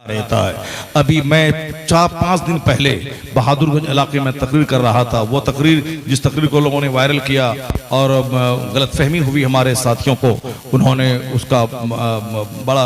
रहता है। अभी मैं 4-5 दिन पहले बहादुरगंज इलाके में तकरीर कर रहा था। वो तकरीर, जिस तकरीर को लोगों ने वायरल किया और गलतफहमी हुई हमारे साथियों को, उन्होंने उसका बड़ा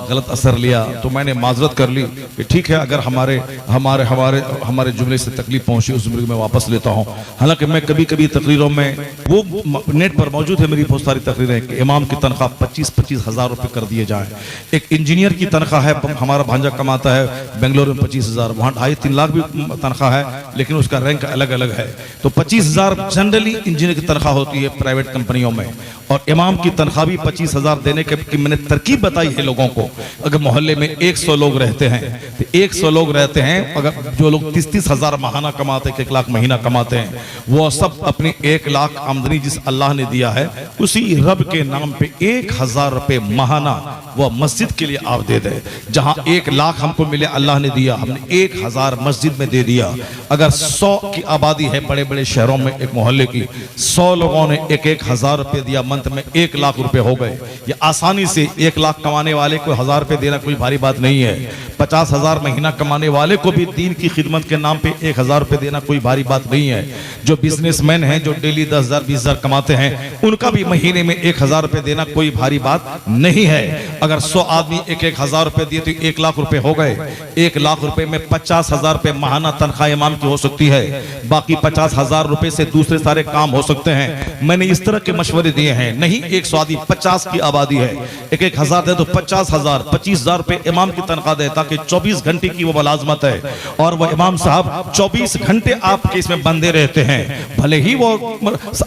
गलत असर लिया। तो मैंने माजरत कर ली कि ठीक है, अगर हमारे हमारे हमारे हमारे जुमले से तकलीफ पहुंची उस जुमले को मैं वापस लेता हूं। हालांकि मैं कभी कभी तकरीरों में, वो नेट पर मौजूद है मेरी बहुत सारी तकरीरें, कि इमाम की तनख्वाह 25-25 हज़ार रुपये कर दिए जाए। एक इंजीनियर की तनख्वाह है, हमारा भांजा कमाता है बेंगलोर में 25,000, वहाँ 2.5-3 लाख भी तनख्वाह है, लेकिन उसका रैंक अलग अलग है। तो 25,000 जनरली इंजीनियर की तनख्वाह होती है प्राइवेट कंपनियों में, और इमाम की तनख्वाह भी 25,000 देने की मैंने तरकीब बताई है लोगों को। अगर मोहल्ले में 100 लोग रहते हैं तो 100 लोग रहते हैं, अगर जो लोग 30-30 हज़ार माहाना कमाते हैं, 1 लाख महीना कमाते हैं, वो सब अपनी 1 लाख आमदनी जिस अल्लाह ने दिया है उसी रब के नाम पे 1,000 रुपये माहाना वो मस्जिद के लिए आप दे दें। जहां 1 लाख हमको मिले अल्लाह ने दिया, हमने 1,000 मस्जिद में दे दिया। अगर 100 की आबादी है बड़े बड़े शहरों में, एक मोहल्ले की 100 लोगों ने 1-1 हज़ार रुपये दिया, मंथ में 1 लाख रुपए हो गए। ये आसानी से 1 लाख कमाने वाले को 1,000 रुपये देना कोई भारी बात नहीं है। 50,000 महीना कमाने वाले को भी दीन की खिदमत के नाम पे 1,000 रुपये देना कोई भारी बात नहीं है। जो बिजनेसमैन हैं, जो डेली 10,000 20,000 कमाते हैं, उनका भी महीने में 1,000 रुपये देना कोई भारी बात नहीं है। अगर 100 आदमी 1-1 हज़ार रुपये दिए तो 1 लाख रुपए हो गए। 1 लाख रुपए में 50,000 रुपये माहाना तनख्वाह इमाम की हो सकती है, बाकी 50,000 रुपए से दूसरे सारे काम हो सकते हैं। मैंने इस तरह के मशवरे दिए हैं। नहीं 100 आदमी, 50 की आबादी है, 1-1 हज़ार दे तो 50,000, 25,000 रुपए इमाम की तनख्वाह दे, ताकि 24 घंटे की वो मुलाजमत है और वह इमाम साहब 24 घंटे आपके इसमें बंदे रहते हैं। भले ही वो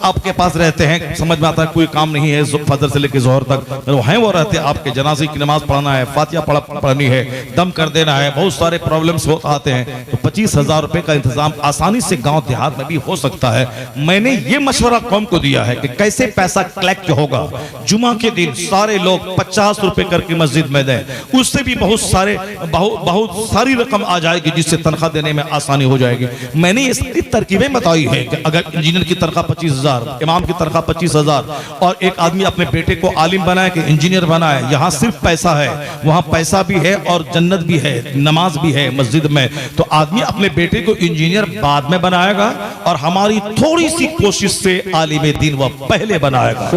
आपके पास रहते हैं, समझ में आता है कोई काम नहीं है फजर से लेकर जोहर तक, वो हैं, वो रहते हैं आपके। जनाजे की नमाज पढ़ना है, फातिहा पढ़नी है, दम कर देना है, बहुत सारे प्रॉब्लम्स आते हैं। तो 25,000 रुपए का इंतजाम आसानी से गांव देहात में भी हो सकता है। मैंने ये मशवरा कौम को दिया है कि कैसे पैसा कलेक्ट होगा। जुमा के दिन सारे लोग 50 रुपए करके मस्जिद में दें, उससे भी बहुत सारी रकम आ जाएगी, जिससे तनख्वाह देने में आसानी हो जाएगी। मैंने इसकी तरकीबें बताई है कि अगर इंजीनियर की तनख्वाह 25,000, इमाम की तनख्वाह 25,000, और एक आदमी अपने बेटे को आलिम बनाए कि इंजीनियर बनाए, यहाँ सिर्फ पैसा है, वहाँ पैसा भी है और जन्नत भी है, नमाज भी है मस्जिद में। तो आदमी अपने बेटे को इंजीनियर बाद में बनाएगा और हमारी थोड़ी सी कोशिश से आलिम दीन वह पहले बनाएगा।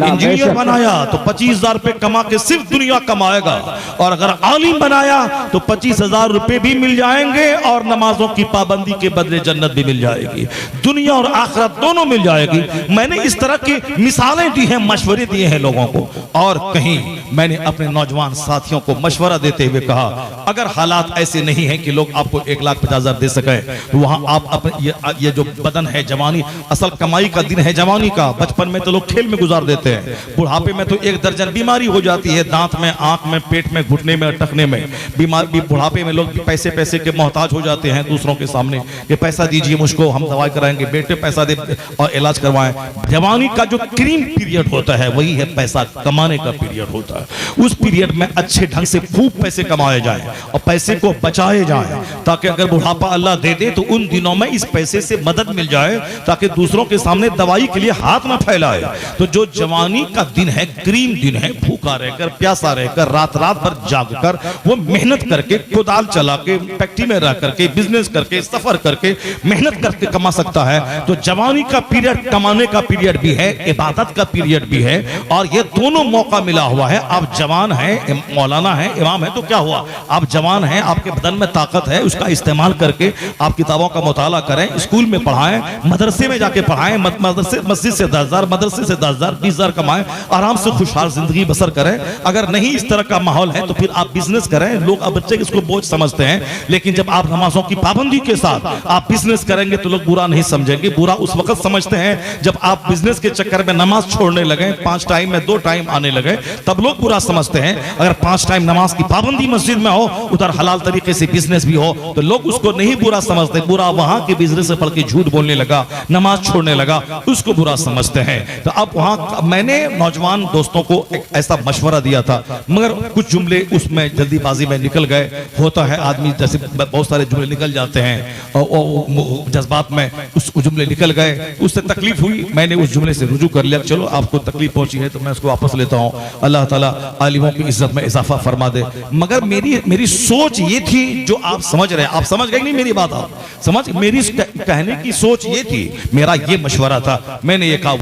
इंजीनियर बनाया तो 25,000 रुपए कमा के सिर्फ दुनिया कमाएगा, और अगर आलिम बनाया तो 25,000 रुपए भी मिल जाएंगे और नमाजों की पाबंदी के बदले जन्नत भी मिल जाएगी, दुनिया और आखिरत दोनों मिल जाएगी। मैंने इस तरह की मिसालें दी हैं, मशवरे दिए हैं लोगों को। और कहीं मैंने अपने नौजवान साथियों को मशवरा देते हुए कहा, अगर हालात ऐसे नहीं है कि लोग आपको 1,50,000 दे सके, तो वहां आप अपने ये जो बदन है, जवानी, असल कमाई का दिन है जवानी का। बचपन में तो लोग खेल में गुजार देते हैं, बुढ़ापे में तो 1 दर्जन बीमारी हो जाती है, दांत में, आंख में, पेट में, घुटने में, टखने में बीमार। बुढ़ापे में लोग पैसे के मोहताज हो जाते हैं दूसरों के सामने, ये पैसा दीजिए मुझको, हम दवाई कराएंगे, बेटे पैसा दे और इलाज करवाएं। जवानी का जो क्रीम पीरियड होता है वही है पैसा कमाने का पीरियड होता है। उस पीरियड में अच्छे ढंग से खूब पैसे कमाए जाएं और पैसे को बचाए जाएं, ताकि अगर बुढ़ापा अल्लाह दे दे तो उन दिनों में इस पैसे से मदद मिल जाए, ताकि दूसरों के सामने दवाई के लिए हाथ ना फैलाए। तो जो जवानी का दिन है, क्रीम दिन है, भूखा रहकर, प्यासा रहकर, रात रात भर जाग कर, वो मेहनत करके, कुदाल चला के, फैक्ट्री में रह करके, बिजनेस करके, सफर करके, मेहनत करके कमा सकता है। तो जवानी का पीरियड कमाने का पीरियड भी है, इबादत का पीरियड भी है, और ये दोनों मौका मिला हुआ है। आप जवान हैं, मौलाना हैं, इमाम हैं, तो क्या हुआ, आप जवान हैं, आपके बदन में ताकत है, उसका इस्तेमाल करके आप किताबों का मुताला करें, स्कूल में पढ़ाएं, मदरसे में जाके पढ़ाएं, मस्जिद से 10,000, मदरसे से 10,000, 20,000 कमाएं, आराम से खुशहाल जिंदगी बसर करें। अगर नहीं इस तरह का माहौल है तो फिर आप बिजनेस करें। लोग अब बच्चे इसको बोझ समझते हैं, लेकिन जब आप नमाजों की पाबंदी के साथ आप बिजनेस करेंगे तो लोग बुरा नहीं समझेंगे। बुरा उस वक्त समझते हैं जब आप बिजनेस के चक्कर में नमाज छोड़ने लगे, 5 टाइम में 2 टाइम आने लगे, तब लोग बुरा समझते हैं। अगर 5 टाइम नमाज की पाबंदी मस्जिद में हो, उधर हलाल तरीके से बिजनेस भी हो, तो लोग उसको नहीं बुरा समझते। बुरा वहां के बिजनेस से पढ़ के झूठ बोलने लगा, नमाज छोड़ने लगा, उसको बुरा समझते हैं। तो अब वहां मैंने नौजवान दोस्तों को एक ऐसा मशवरा दिया था, मगर कुछ जुमले उसमें जल्दीबाजी में निकल गए। होता है आदमी जैसे बहुत सारे जुमले निकल जाते हैं और जज्बात में उस जुमले निकल गए, उससे तकलीफ हुई, मैंने उस जुमले से रुजू कर लिया। चलो आपको तकलीफ पहुंची है तो मैं उसको वापस लेता हूं। अल्लाह ताला आलिमों की इज्जत में इजाफा फरमा दे। मगर मेरी सोच ये थी जो आप समझ रहे हैं, आप समझ गए नहीं मेरी बात, आप समझ, मेरी कहने की सोच ये थी, मेरा ये मशवरा था, मैंने ये कहा।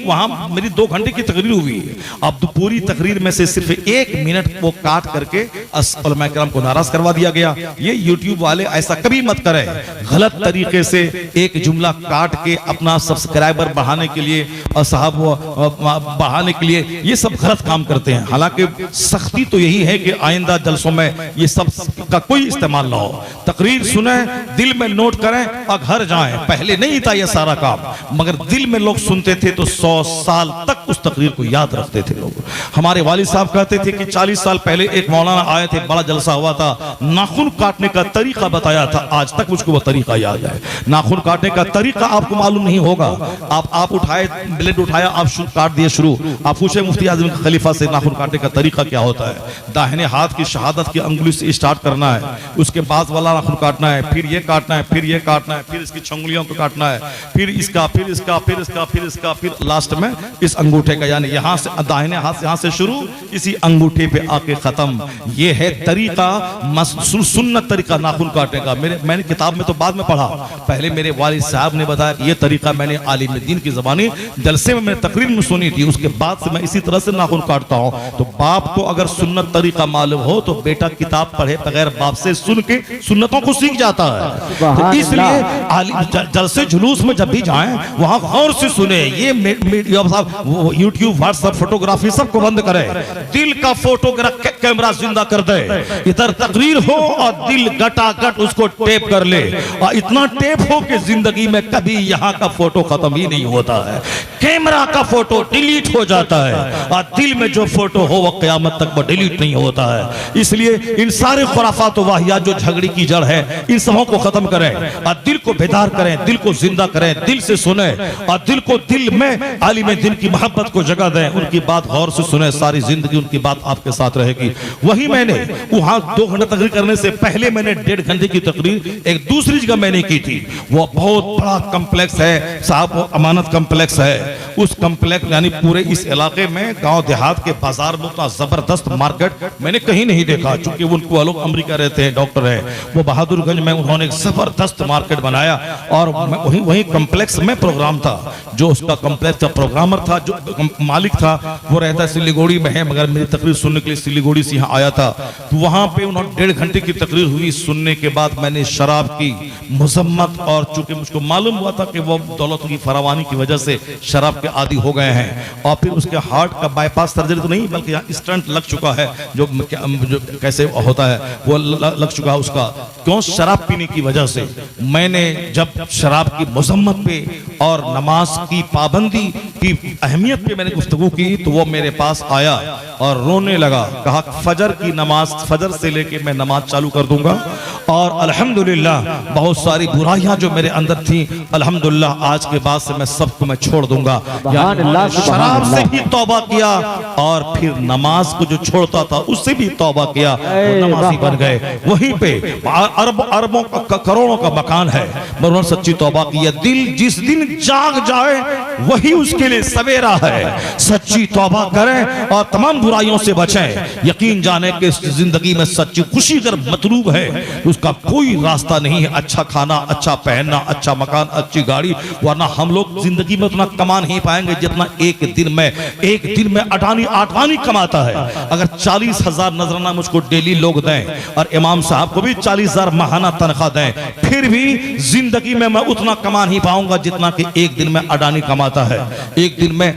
वहां मेरी 2 घंटे की तकरीर हुई, अब तो पूरी तकरीर में से सिर्फ 1 मिनट वो काट करके उलमा किराम को नाराज करवा दिया गया। ये यूट्यूब वाले ऐसा कभी मत करें, गलत तरीके से एक जुमला काट के अपना सब्सक्राइबर बढ़ाने के लिए और साहब बढ़ाने के लिए ये सब गलत काम करते हैं। हालांकि सख्ती तो यही है कि आइंदा जलसों में ये सब का कोई इस्तेमाल ना हो। तकरीर सुने, दिल में नोट करें और घर जाएं। पहले नहीं था ये सारा काम, मगर दिल में लोग सुनते थे तो 100 साल तक उस तकरीर को याद रखते थे लोग। हमारे वालिद साहब कहते थे कि 40 साल पहले एक मौलाना आए थे, बड़ा जलसा हुआ था, नाखून काटने का तरीका बताया था। आज तक मुझको वो तरीका याद है। नाखून काटने का तरीका आपको मालूम नहीं होगा, आप उठाए, ब्लेड उठाया, आप काट दिए शुरू। आप पूछे मुफ्ती आजम खलीफा से नाखून काटने का तरीका क्या होता है। दाहिने हाथ की शहादत की अंगुली से स्टार्ट करना है, उसके बाद वाला नाखून काटना है, फिर ये काटना है, फिर ये काटना है, फिर इसकी छंगुलियों को काटना है, फिर इसका, फिर इसका, फिर इसका, फिर इसका, फिर लास्ट में इस अंगूठे का, यानी यहां से दाहिने हाथ से, यहां से शुरू, इसी अंगूठे पे आके खत्म। ये है तरीका, सुन्नत तरीका नाखून काटने का। मैंने किताब में तो बाद में पढ़ा, पहले मेरे वालिद साहब ने बताया कि ये तरीका मैंने आलिम दीन की ज़बानी जलसे में मैंने तकरीर में सुनी थी, उसके बाद से मैं इसी तरह से नाखून काटता हूं। तो बाप को अगर सुन्नत तरीका मालूम हो तो बेटा किताब पढ़े बगैर बाप से सुन के सुन्नतों को सीख जाता है। तो इसलिए जलसे जुलूस में जब भी जाएं वहां गौर से सुने। ये यूट्यूब, व्हाट्सएप, फोटोग्राफी सबको बंद करे, दिल का फोटो कैमरा जिंदा कर दे। इधर तकरीर हो और दिल गटागट उसको टेप कर ले, और इतना टेप हो कि जिंदगी में कभी यहाँ का फोटो खत्म ही नहीं होता है। कैमरा का फोटो डिलीट हो जाता है और दिल में जो फोटो हो वो क़यामत तक वो डिलीट नहीं होता है। इसलिए इन सारे खुराफात वाहियात जो झगड़ी की जड़ है, इन सबों को खत्म करें और दिल को बेदार करें, दिल को जिंदा करें, दिल से सुने और दिल में आलिम दिन की मोहब्बत को जगह दें, उनकी बात गौर से सुने, सारी जिंदगी उनकी बात आपके साथ रहेगी। वही मैंने वहां 2 घंटे तकरीर करने से पहले मैंने 1.5 घंटे की तकरीर एक दूसरी जगह मैंने की थी। वो बहुत बड़ा कम्प्लेक्स है साहब, वो अमानत कम्प्लेक्स है। उस कम्प्लेक्स यानी पूरे इस इलाके में गांव देहात के बाजार में उतना जबरदस्त मार्केट मैंने कहीं नहीं देखा। चूंकि उनको लोग अमेरिका रहते हैं, डॉक्टर है, वो बहादुरगंज में उन्होंने एक जबरदस्त मार्केट बनाया और वही कम्प्लेक्स में प्रोग्राम था। जो उसका कम्प्लेक्स का प्रोग्रामर था, जो मालिक था, वो रहता है सिलीगुड़ी में है, मगर मेरी तकरीर सुनने के लिए सिलीगुड़ी से यहाँ आया था। तो वहां पे उन्होंने 1.5 घंटे की तकरीर हुई। सुनने के बाद मैंने शराब की मजम्मत, और चूंकि मुझको मालूम हुआ था कि वो दौलत की फरावानी की वजह से शराब के आदी हो गए हैं, और फिर उसके हार्ट का बाईपास सर्जरी तो नहीं बल्कि यहाँ स्टंट लग चुका है, जो कैसे होता है वो लग चुका है उसका, क्यों? शराब पीने की वजह से। मैंने जब शराब की मजम्मत पे और नमाज की पाबंदी की अहमियत पे मैंने गुफ्तगू की तो वो मेरे पास आया और रोने लगा। कहा फजर की नमाज, फजर से लेके मैं नमाज चालू कर दूंगा और अल्हम्दुलिल्लाह बहुत सारी बुराइयां जो मेरे अंदर थी, अल्हम्दुलिल्लाह आज के बाद से मैं सबको मैं छोड़ दूंगा। शराब से भी तौबा किया और फिर नमाज को जो छोड़ता था उससे भी तौबा किया, वो नमाजी बन गए। वहीं पे अरबों करोड़ों का मकान है, मगर सच्ची तौबा किया। दिल जिस दिन जाग जाए वही उसके लिए सवेरा है। सच्ची तौबा करें और तमाम बुराइयों से बचें। यकीन जाने कि जिंदगी में सच्ची खुशी अगर मतलूब है तो उसका कोई रास्ता नहीं है अच्छा खाना, अच्छा पहनना, अच्छा मकान, अच्छी गाड़ी, वरना हम लोग जिंदगी में उतना कमा नहीं पाएंगे जितना एक दिन में अडानी आडवाणी कमाता है। अगर 40,000 नजराना मुझको डेली लोग दें और इमाम साहब को भी 40,000 माहाना तनख्वाह दें, फिर भी जिंदगी में मैं उतना कमा नहीं पाऊंगा जितना कि एक दिन में अडानी कमाता है, एक दिन में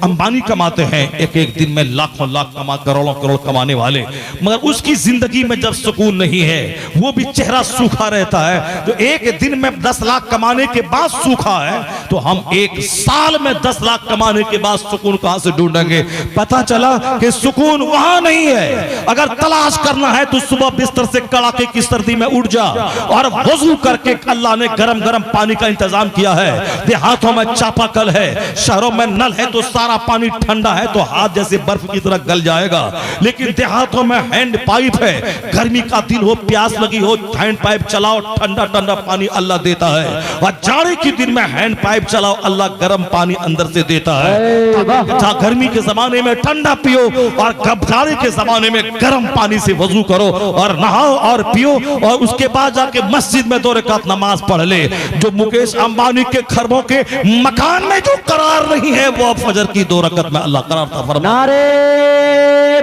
अंबानी कमाते हैं, एक दिन में लाखों लाख करोड़ों करोड़ कमाने वाले। मगर उसकी जिंदगी में जब सुकून नहीं है, वो भी भी चेहरा सूखा रहता है। जो एक दिन में 10 लाख कमाने के बाद सूखा है, तो हम एक साल में 10 लाख कमाने के बाद सुकून कहां से ढूंढेंगे? पता चला कि सुकून वहां नहीं है। अगर तलाश करना है तो सुबह बिस्तर से कड़ाके की सर्दी में उठ जा और वजू करके, अल्लाह ने गरम गरम पानी का इंतजाम किया है। देहातों में चापाकल है, शहरों में नल है, तो सारा पानी ठंडा है तो हाथ जैसे बर्फ की तरह गल जाएगा। लेकिन देहातों में हैंड पाइप है, गर्मी का दिन हो, प्यास लगी हो, हैंड पाइप चलाओ, ठंडा ठंडा पानी अल्लाह देता है। और जाड़े के दिन में हैंड पाइप चलाओ, अल्लाह गर्म पानी अंदर से देता है। गर्मी के जमाने में ठंडा पियो और जाड़े के जमाने में गर्म पानी से वजू करो और नहाओ और पियो, और उसके बाद जाके मस्जिद में 2 रकात नमाज पढ़ ले। जो मुकेश अंबानी के खरबों के मकान में जो करार नहीं है, वो फजर की 2 रकात में अल्लाह करार था फरमा। नारे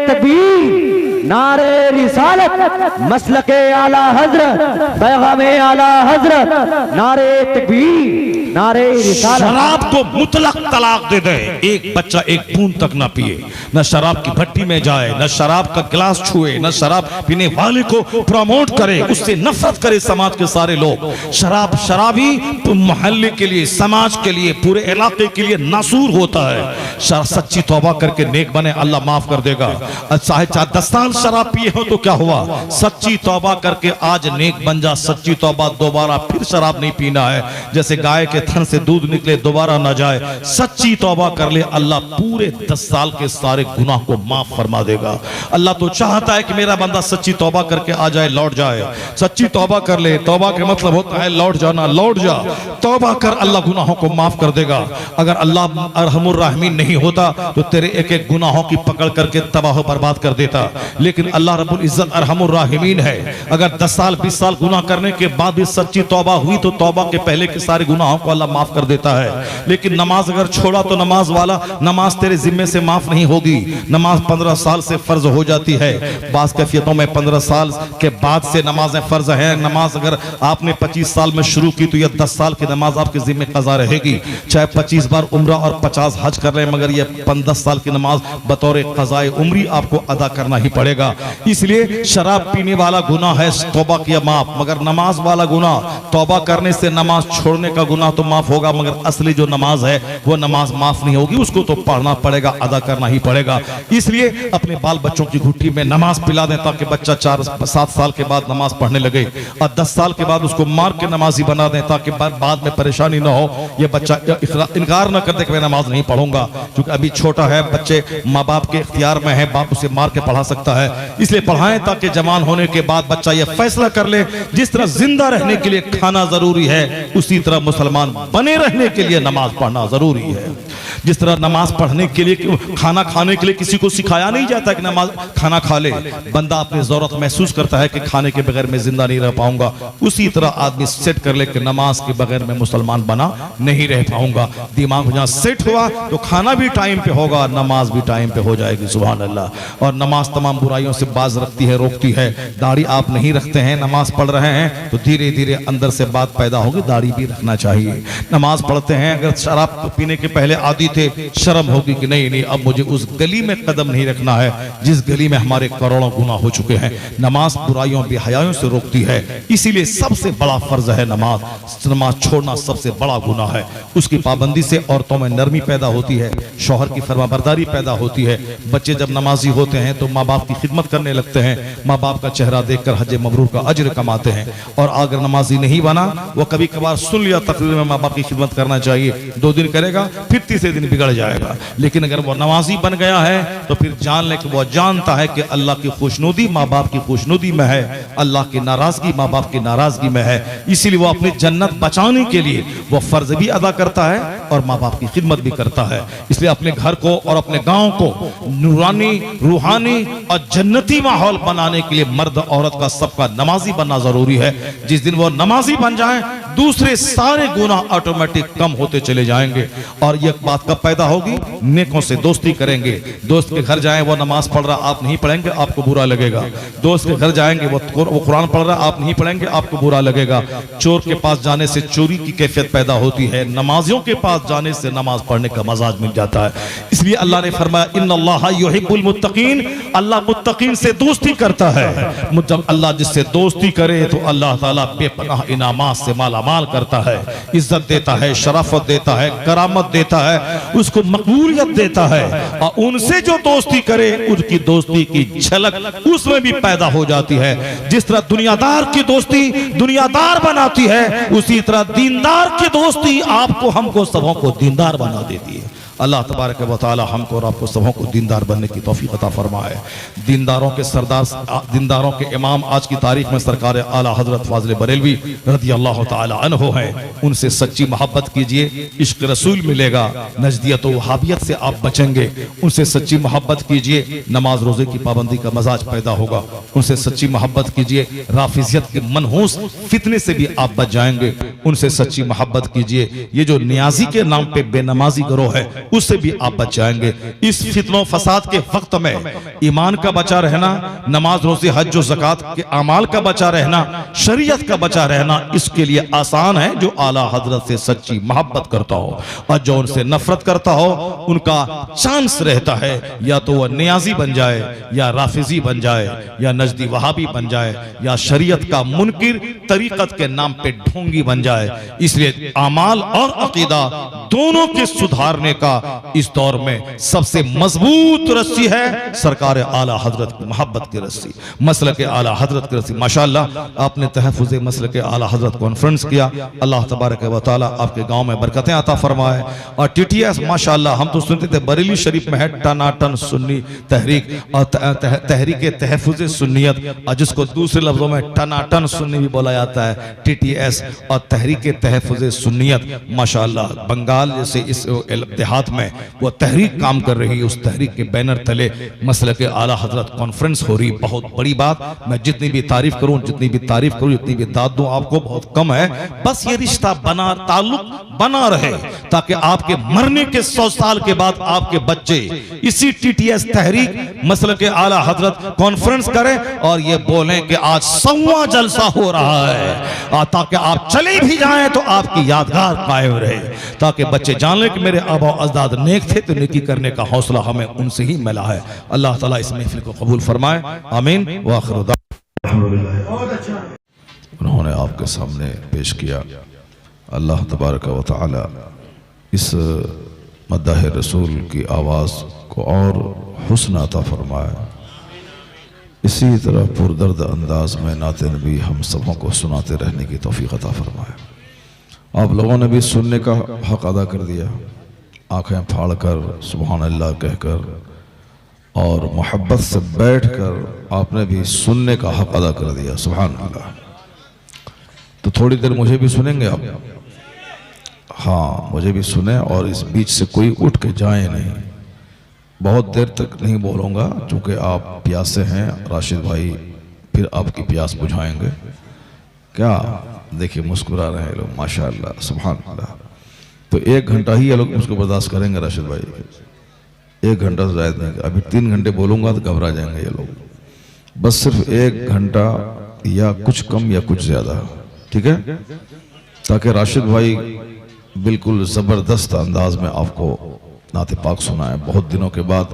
तकबीर, नारे रिसालत, मसलके आला हजरत, पैगामे आला हजरत, नारे तकबीर, नारे रिसालत। शराब को मुतलक तलाक दे दे, एक बच्चा एक बूंद तक ना पिए, न शराब की भट्टी में जाए, न शराब का गिलास छुए, न शराब पीने वाले को प्रमोट करे, उससे नफरत करे समाज के सारे लोग। शराबी मोहल्ले के लिए, समाज के लिए, पूरे इलाके के लिए नासूर होता है। सच्ची तौबा करके नेक बने, अल्लाह माफ कर देगा। चाहे 10 साल शराब पिए हो तो क्या हुआ? सच्ची तौबा करके आज नेक बन जा। सच्ची तौबा, दोबारा फिर शराब नहीं पीना है। जैसे गाय के थन से दूध निकले, दोबारा ना जाए। सच्ची तौबा कर ले, अल्लाह पूरे 10 साल के सारे गुनाह को माफ फरमा देगा। अल्लाह तो चाहता है कि मेरा बंदा सच्ची तौबा करके आ जाए, लौट जाए। सच्ची तौबा कर ले। तौबा का मतलब होता है लौट जाना, लौट जा, तौबा कर, अल्लाह गुनाहों को माफ कर देगा। अगर अल्लाह अरहमुर राहिमीन नहीं होता तो तेरे एक एक गुनाहों की पकड़ करके तबाह बर्बाद कर देता। लेकिन अल्लाह रब्बुल इज्जत अरहमुर राहिमीन है। अगर 10 साल 20 साल गुनाह करने के बाद भी सच्ची तौबा हुई तो तौबा के पहले के सारे गुनाहों को अल्लाह माफ कर देता है। लेकिन नमाज अगर छोड़ा तो नमाज वाला, नमाज तेरे जिम्मे से माफ नहीं होगी। नमाज 15 साल से फर्ज हो जाती है। बास कैफियतों में 15 साल के बाद से नमाजें फर्ज है। नमाज अगर आपने 25 साल में शुरू की तो यह 10 साल की नमाज आपके जिम्मे कज़ा रहेगी। चाहे 25 बार उम्रा और 50 हज कर रहे हैं, मगर यह 10 साल की नमाज बतौर क़ज़ाए उम्री आपको अदा करना ही पड़ेगा। इसलिए शराब पीने वाला गुनाह है, तौबा किया माफ, मगर नमाज वाला गुनाह, तौबा करने से नमाज छोड़ने का गुनाह तो माफ होगा, मगर असली जो नमाज है वो नमाज माफ नहीं होगी। उसको तो पढ़ना पड़ेगा, अदा करना ही पड़ेगा। इसलिए अपने बाल बच्चों की घुट्टी में नमाज पिला दें ताकि बच्चा 4-7 साल के बाद नमाज पढ़ने लगे, और 10 साल के बाद उसको मार के नमाजी बना दें ताकि बाद में परेशानी ना हो। ये बच्चा इनकार ना कर दे कि मैं नमाज नहीं पढ़ूंगा, क्योंकि अभी छोटा है, बच्चे माँ बाप के इख्तियार में है, बाप उसे मार के पढ़ा सकता है। इसलिए पढ़ाएं ताकि जवान होने के बाद बच्चा यह फैसला कर ले, जिस तरह जिंदा रहने के लिए खाना जरूरी है, उसी तरह मुसलमान बने रहने के लिए नमाज पढ़ना जरूरी है। जिस तरह नमाज पढ़ने के लिए, खाना खाने के लिए किसी को सिखाया नहीं जाता कि नमाज खाना खा ले, बंदा अपनी जरूरत महसूस करता है कि खाने के बगैर मैं जिंदा नहीं रह पाऊंगा, उसी तरह आदमी सेट कर ले कि नमाज के बगैर मैं मुसलमान बना नहीं रह पाऊंगा। दिमाग जहां सेट हुआ तो खाना भी टाइम पे होगा, नमाज भी टाइम पे हो जाएगी। सुभान अल्लाह। और नमाज तमाम बुराइयों से बाज रखती है, रोकती है। दाढ़ी आप नहीं रखते हैं, नमाज पढ़ रहे हैं तो धीरे धीरे अंदर से बात पैदा होगी, दाढ़ी भी रखना चाहिए। नमाज पढ़ते हैं, अगर शराब पीने के पहले आदी थे, शर्म होगी कि नहीं अब मुझे उस गली में कदम नहीं रखना है जिस गली में हमारे करोड़ों गुनाह हो चुके हैं। नमाज बुराइयों बेहयाओं से रोकती है, इसीलिए सबसे बड़ा फर्ज है नमाज। नमाज छोड़ना सबसे बड़ा गुनाह है। उसकी पाबंदी से औरतों में नरमी पैदा होती है, शौहर की फरमाबरदारी पैदा होती है। बच्चे जब नमाजी होते हैं तो माँ बाप की खिदमत करने लगते हैं, माँ बाप का चेहरा देखकर हज मबरूर का अज्र कमाते हैं। और अगर नमाजी नहीं बना, वो कभी कभार सुन लिया तकरीर में माँ बाप की खिदमत करना चाहिए, 2 दिन करेगा, फिर तीसरे दिन बिगड़ जाएगा। लेकिन अगर वो नमाजी बन गया है तो फिर जान ले कि वो जानता है कि अल्लाह की खुशनुदी माँ बाप की खुशनुदी में है, अल्लाह की नाराजगी माँ बाप की नाराजगी में है। इसीलिए वो अपनी जन्नत बचाने के लिए वो फर्ज भी अदा करता है और माँ बाप की खिदमत भी करता है। इसलिए अपने घर को और अपने गांव को नूरानी, रूहानी और जन्नती माहौल बनाने के लिए मर्द औरत का सबका नमाजी बनना जरूरी है। जिस दिन वो नमाजी बन जाए, दूसरे सारे गुनाह ऑटोमेटिक कम होते चले जाएंगे। और यह बात कब पैदा होगी? नेकों से दोस्ती करेंगे। दोस्त के घर जाएं, वो नमाज पढ़ रहा, आप नहीं पढ़ेंगे, आपको बुरा लगेगा। दोस्त के घर जाएंगे, वो कुरान पढ़ रहा, आप नहीं पढ़ेंगे, आपको बुरा लगेगा। चोर के पास जाने से चोरी की कैफियत पैदा होती है, नमाजियों के पास जाने से नमाज पढ़ने का मजाज मिल जाता है। इसलिए अल्लाह ने फरमाया इन्नल्लाह युहिब्बुल मुत्तकीन, अल्लाह मुत्तकीन से दोस्ती करता है। जब अल्लाह जिससे दोस्ती करे तो अल्लाह ताला बेपनाह इनामात से मालामाल करता है, इज्जत देता है, शराफत देता है, करामत देता है, उसको मकबूलियत देता है। और उनसे जो दोस्ती करे उनकी दोस्ती की झलक उसमें भी पैदा हो जाती है। जिस तरह दुनियादार की दोस्ती दुनियादार बनाती है, उसी तरह दीनदार की दोस्ती आपको हमको सबों को दीनदार बना देती है। अल्लाह तबारक व तआला हमको और आपको सबों को दीनदार बनने की तौफीक अता फरमाए। दीनदारों के सरदार, दीनदारों के इमाम आज की तारीख में सरकार आला हजरत फाजिल बरेलवी रज़ी अल्लाह तआला अन्हु हैं। उनसे सच्ची मोहब्बत कीजिए, इश्क रसूल मिलेगा, नजदियत व वहाबियत से आप बचेंगे। उनसे सच्ची मोहब्बत कीजिए, नमाज रोजे की पाबंदी का मजाज पैदा होगा। उनसे सच्ची मोहब्बत कीजिए, राफिजियत के मनहूस फितने से भी आप बच जाएंगे। उनसे सच्ची मोहब्बत कीजिए, ये जो नियाजी के नाम पे बेनमाजी गिरोह है उससे भी आप बच जाएंगे। इस फितनों फसाद के वक्त में ईमान का बचा रहना, नमाज रोजे हज और ज़कात के अमाल का बचा रहना, शरीयत का बचा रहना, इसके लिए आसान है जो आला हजरत से सच्ची मोहब्बत करता हो। और जो उनसे नफरत करता हो उनका चांस रहता है या तो वह नियाजी बन जाए, या राफिजी बन जाए, या नजदी वहाबी बन जाए, या शरीयत का मुनकिर तरीकत के नाम पे ढोंगी बन जाए। इसलिए अमाल और अकीदा दोनों के सुधारने का इस दौर में सबसे मजबूत रस्सी है सरकार आला हजरत की मोहब्बत की रस्सी, मसल के आला हजरत की रस्सी। माशाअल्लाह आपने तहफ़्फ़ुज़ मसल के आला हजरत कॉन्फ्रेंस किया। अल्लाह तबारक व तआला आपके गांव में बरकतें अता फरमाए। और टीटीएस माशाअल्लाह हम तो सुनते थे बरेली शरीफ में है टनाटन सुन्नी तहरीक और तहरीक तहफ़्फ़ुज़ सुन्नियत, और जिसको दूसरे लफ्जों में टनाटन सुन्नी भी बोला जाता है, टीटीएस और तहरीक तहफ़्फ़ुज़ सुन्नियत। माशाअल्लाह बंगाल जैसे इस देहात में वो तहरीक काम कर रही है, उस तहरीक के बैनर तले मसले के आला हजरत कॉन्फ्रेंस हो रही। बहुत बड़ी बात, मैं जितनी भी तारीफ करूं, जितनी भी तारीफ करूं, जितनी भी दाद दूं आपको बहुत कम है। बस ये रिश्ता बना, ताल्लुक बना रहे, ताकि आपके मरने के 100 साल के बाद आपके बच्चे इसी टीटीएस तहरीक मसले के आला हजरत कॉन्फ्रेंस करें और ये बोलें कि आज 100वां जलसा हो रहा है, ताकि आप चले भी जाएं तो आपकी यादगार कायम रहे, ताकि बच्चे जान लें कि मेरे आबा अजदाद नेक थे तो नेकी करने का हौसला हमें उनसे ही मिला है। अल्लाह ताला इस महफिल को कबूल फरमाए, आमीन व आखिर दाअवाना। उन्होंने आपके सामने पेश किया। अल्लाह तबारक व तआला इस मद्दाह रसूल की आवाज़ को और हुस्न अता फरमाए। इसी तरह पुरदर्द अंदाज में नात नबी हम सबों को सुनाते रहने की तौफीक अता फरमाए। आप लोगों ने भी सुनने का हक अदा कर दिया, आँखें फाड़ कर सुभान अल्लाह कहकर और मोहब्बत से बैठकर आपने भी सुनने का हक अदा कर दिया, सुभान अल्लाह। तो थोड़ी देर मुझे भी सुनेंगे आप? हाँ, मुझे भी सुने और इस बीच से कोई उठ के जाए नहीं। बहुत देर तक नहीं बोलूँगा चूँकि आप प्यासे हैं। राशिद भाई फिर आपकी प्यास बुझाएंगे। क्या देखिए मुस्कुरा रहे हैं लोग, माशाअल्लाह सुभान अल्लाह। तो 1 घंटा ही ये लोग मुझको बर्दाश्त करेंगे राशिद भाई, 1 घंटा से ज़्यादा नहीं। अभी 3 घंटे बोलूँगा तो घबरा जाएंगे ये लोग। बस सिर्फ 1 घंटा या कुछ कम या कुछ ज़्यादा, ठीक है, ताकि राशिद भाई बिल्कुल ज़बरदस्त अंदाज में आपको नाते पाक सुनाए। बहुत दिनों के बाद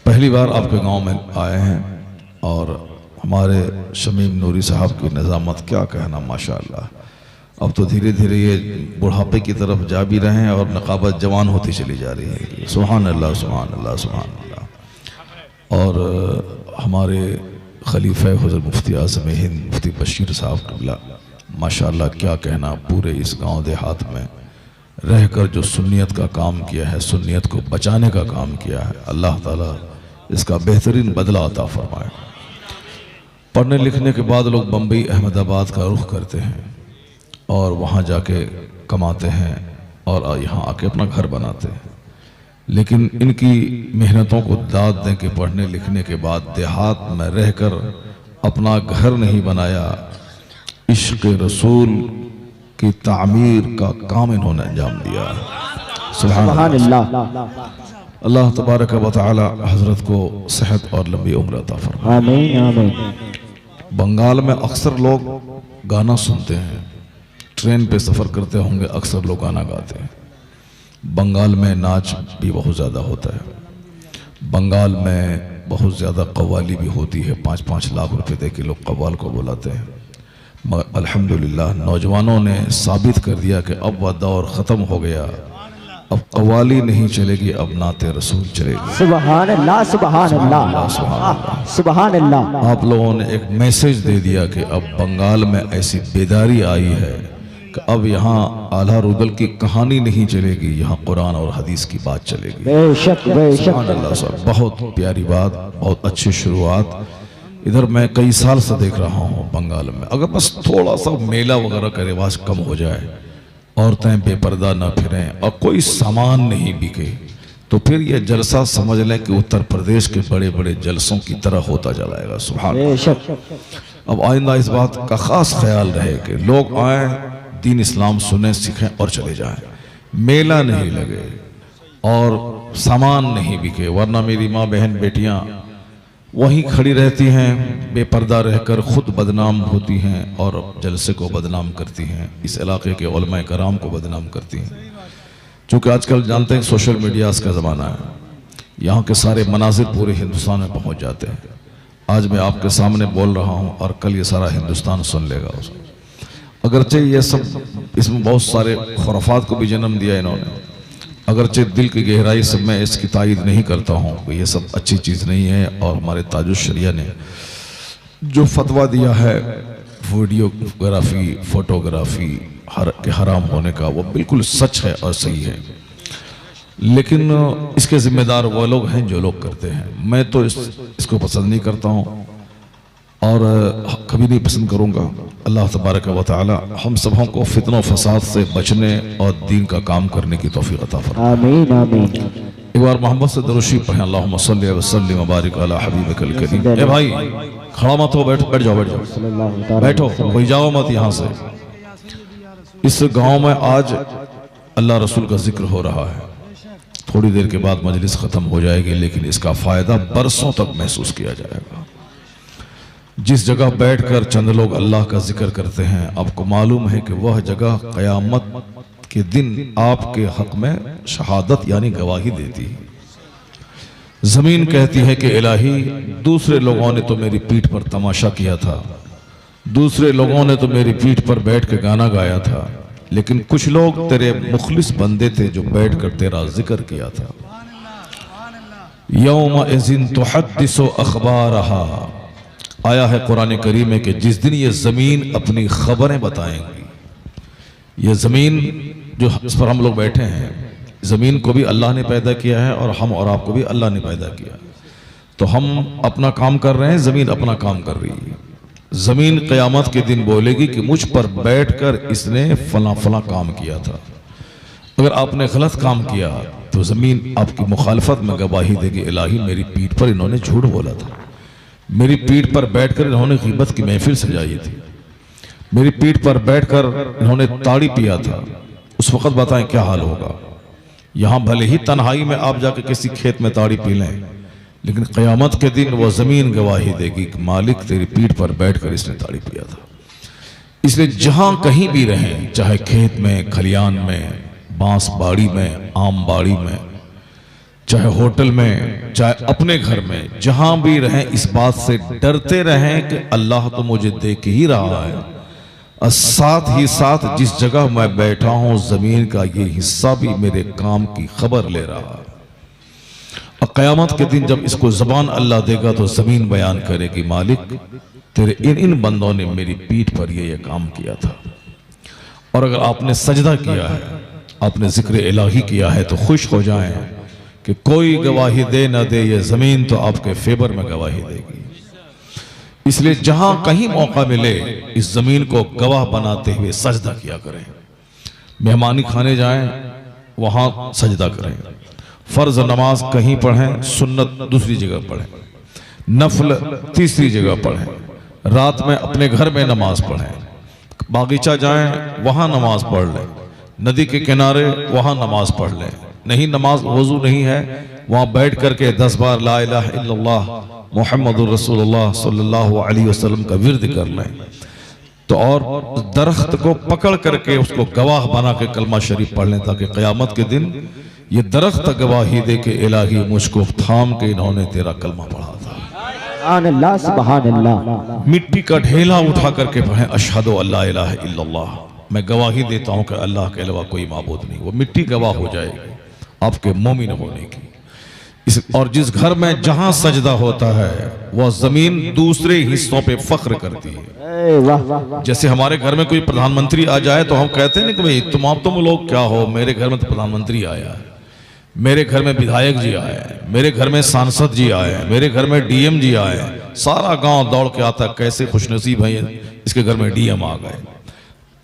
पहली बार आपके गांव में आए हैं और हमारे शमीम नूरी साहब की निज़ामत क्या कहना, माशाअल्लाह। अब तो धीरे धीरे ये बुढ़ापे की तरफ जा भी रहे हैं और नकाबत जवान होती चली जा रही है। सुभान अल्लाह सुभान अल्लाह सुभान अल्लाह। और हमारे खलीफा हुज़ूर मुफ्ती आज़म हिंद मुफ्ती बशीर साहब क़िबला, माशाअल्लाह क्या कहना, पूरे इस गांव देहात में रहकर जो सुन्नियत का काम किया है, सुन्नियत को बचाने का काम किया है, अल्लाह ताला इसका बेहतरीन बदला अता फरमाए। पढ़ने लिखने के बाद लोग बम्बई अहमदाबाद का रुख करते हैं और वहाँ जाके कमाते हैं और यहाँ आके अपना घर बनाते हैं, लेकिन इनकी मेहनतों को दाद दें कि पढ़ने लिखने के बाद देहात में रहकर अपना घर नहीं बनाया, इश्क़ रसूल की तामीर का काम इन्होंने अंजाम दिया। सुभान अल्लाह। अल्लाह तबारक व तआला हजरत को सेहत और लंबी उम्र अता फरमाए। आमीन आमीन। बंगाल में अक्सर लोग गाना सुनते हैं, ट्रेन पे सफ़र करते होंगे, अक्सर लोग गाना गाते हैं। बंगाल में नाच भी बहुत ज़्यादा होता है, बंगाल में बहुत ज़्यादा कव्वाली भी होती है। 5-5 लाख रुपए दे के लोग कव्वाल को बुलाते हैं। मगर अल्हम्दुलिल्लाह नौजवानों ने साबित कर दिया कि अब वह दौर ख़त्म हो गया, अब कव्वाली नहीं चलेगी, अब नाते रसूल चलेगी। सुभान अल्लाह सुभान अल्लाह सुभान अल्लाह। आप लोगों ने एक मैसेज दे दिया कि अब बंगाल में ऐसी बेदारी आई है कि अब यहाँ आला रुदल की कहानी नहीं चलेगी, यहाँ कुरान और हदीस की बात चलेगी। बेशक बेशक। सुभान अल्लाह साहब, बहुत प्यारी बात, बहुत अच्छी शुरुआत। इधर मैं कई साल से देख रहा हूँ बंगाल में, अगर बस थोड़ा सा मेला वगैरह का रिवाज कम हो जाए, औरतें बेपर्दा ना फिरें और कोई सामान नहीं बिके, तो फिर यह जलसा समझ लें कि उत्तर प्रदेश के बड़े बड़े जलसों की तरह होता चलाएगा। सुभान बेशक। अब आइंदा इस बात का खास ख्याल रहे कि लोग आए, दीन इस्लाम सुने, सीखें और चले जाएं, मेला नहीं लगे और सामान नहीं बिके, वरना मेरी माँ बहन बेटियां वहीं खड़ी रहती हैं, बेपर्दा रहकर खुद बदनाम होती हैं और जलसे को बदनाम करती हैं, इस इलाके के उलमा कराम को बदनाम करती हैं। चूँकि आजकल जानते हैं सोशल मीडिया का ज़माना है, यहाँ के सारे मनाजिर पूरे हिंदुस्तान में पहुँच जाते हैं। आज मैं आपके सामने बोल रहा हूँ और कल ये सारा हिंदुस्तान सुन लेगा उसको। अगरचे ये सब, इसमें बहुत सारे खुराफात को भी जन्म दिया इन्होंने, अगरचे दिल की गहराई से मैं इसकी तायद नहीं करता हूँ कि ये सब अच्छी चीज़ नहीं है। और हमारे ताजुश शरिया ने जो फतवा दिया है वीडियोग्राफी, फोटोग्राफी के हराम होने का, वो बिल्कुल सच है और सही है, लेकिन इसके जिम्मेदार वो लोग हैं जो लोग करते हैं। मैं तो इसको पसंद नहीं करता हूँ और कभी नहीं पसंद करूँगा। अल्लाह तबारक व तआला हम सबों को फितना फसाद से बचने और दीन का काम करने की तौफीक अता फरमाए। आमीन आमीन। एक बार मोहम्मद से दरूशी पढ़ें, अल्लाहुम्मा सल्लि व सल्लिम व बारिक अला हबीबिकल करीम। ए भाई खड़ा मत हो, बैठ जाओ, बैठो, कोई जाओ मत यहाँ से। इस गांव में आज अल्लाह रसूल का जिक्र हो रहा है, थोड़ी देर के बाद मजलिस खत्म हो जाएगी, लेकिन इसका फायदा बरसों तक महसूस किया जाएगा। जिस जगह बैठकर चंद लोग अल्लाह का जिक्र करते हैं, आपको मालूम है कि वह जगह क़यामत के दिन आपके हक में शहादत यानी गवाही देती है। जमीन कहती है कि इलाही, दूसरे लोगों ने तो मेरी पीठ पर तमाशा किया था, दूसरे लोगों ने तो मेरी पीठ पर बैठ के गाना गाया था, लेकिन कुछ लोग तेरे मुखलिस बंदे थे जो बैठकर तेरा जिक्र किया था। यौम इज़िन तुहद्दिसु अखबारहा, आया है कुरान करीम में कि जिस दिन ये ज़मीन अपनी खबरें बताएंगी। ये ज़मीन जो इस पर हम लोग बैठे हैं, ज़मीन को भी अल्लाह ने पैदा किया है और हम और आपको भी अल्लाह ने पैदा किया। तो हम अपना काम कर रहे हैं, ज़मीन अपना काम कर रही है। ज़मीन क़यामत के दिन बोलेगी कि मुझ पर बैठकर इसने फला फला काम किया था। अगर आपने गलत काम किया तो ज़मीन आपकी मुखालफत में गवाही देगी, इलाही मेरी पीठ पर इन्होंने झूठ बोला था, मेरी पीठ पर बैठकर इन्होंने ग़ीबत की महफिल सजाई थी, मेरी पीठ पर बैठकर इन्होंने ताड़ी पिया था। उस वक़्त बताएं क्या हाल होगा। यहाँ भले ही तन्हाई में आप जाकर किसी खेत में ताड़ी पी लें, लेकिन क़यामत के दिन वो ज़मीन गवाही देगी कि मालिक तेरी पीठ पर बैठकर इसने ताड़ी पिया था। इसलिए जहाँ कहीं भी रहें, चाहे खेत में, खलियान में, बांस बाड़ी में, आम बाड़ी में, चाहे होटल में, चाहे अपने घर में, जहां भी रहें इस बात से डरते रहें कि अल्लाह तो मुझे देख ही रहा है और साथ ही साथ जिस जगह मैं बैठा हूं ज़मीन का ये हिस्सा भी मेरे काम की खबर ले रहा है। और क़यामत के दिन जब इसको ज़बान अल्लाह देगा तो ज़मीन बयान करेगी, मालिक तेरे इन बंदों ने मेरी पीठ पर ये काम किया था। और अगर आपने सजदा किया है, आपने जिक्र इलाही किया है, तो खुश हो जाएं कि कोई गवाही दे ना दे, ये ज़मीन तो आपके फेवर में गवाही देगी। इसलिए जहां कहीं मौका मिले इस ज़मीन को गवाह बनाते हुए सजदा किया करें। मेहमानी खाने जाएं, वहां सजदा करें। फ़र्ज नमाज कहीं पढ़ें, सुन्नत दूसरी जगह पढ़ें, नफल तीसरी जगह पढ़ें, रात में अपने घर में नमाज पढ़ें, बागीचा जाएं वहां नमाज पढ़ लें, नदी के किनारे वहां नमाज पढ़ लें, नहीं नमाज वजू नहीं है वहां बैठ करके 10 बार ला इलाहा इल्लल्लाह मुहम्मदुर रसूलुल्लाह सल्लल्लाहु अलैहि वसल्लम का विर्द कर लें। तो और दरख्त को पकड़ करके उसको गवाह बना के कलमा शरीफ पढ़ लें, ताकि क़यामत के दिन ये दरख्त गवाही दे के इलाही मुझको थाम के इन्होंने तेरा कलमा पढ़ा था। सुभान अल्लाह, सुभान अल्लाह। मिट्टी का ढेला उठा करके पढ़ें अशहदु अल्ला इलाहा इल्लल्लाह, मैं गवाही देता हूं कि अल्लाह के अलावा कोई माबूद नहीं। वो मिट्टी गवाह हो जाएगी आपके मोमिन होने की। और जिस घर में जहां सजदा होता है वह जमीन दूसरे हिस्सों पे फख्र करती है। वाह, जैसे हमारे घर में कोई प्रधानमंत्री आ जाए तो हम कहते हैं ना कि भाई तुम लोग क्या हो, मेरे घर में तो प्रधानमंत्री आया है, मेरे घर में विधायक जी आए हैं, मेरे घर में सांसद जी आए हैं, मेरे घर में डीएम जी आए हैं। सारा गांव दौड़ के आता है, कैसे खुशनसीब है इसके घर में डीएम आ गए।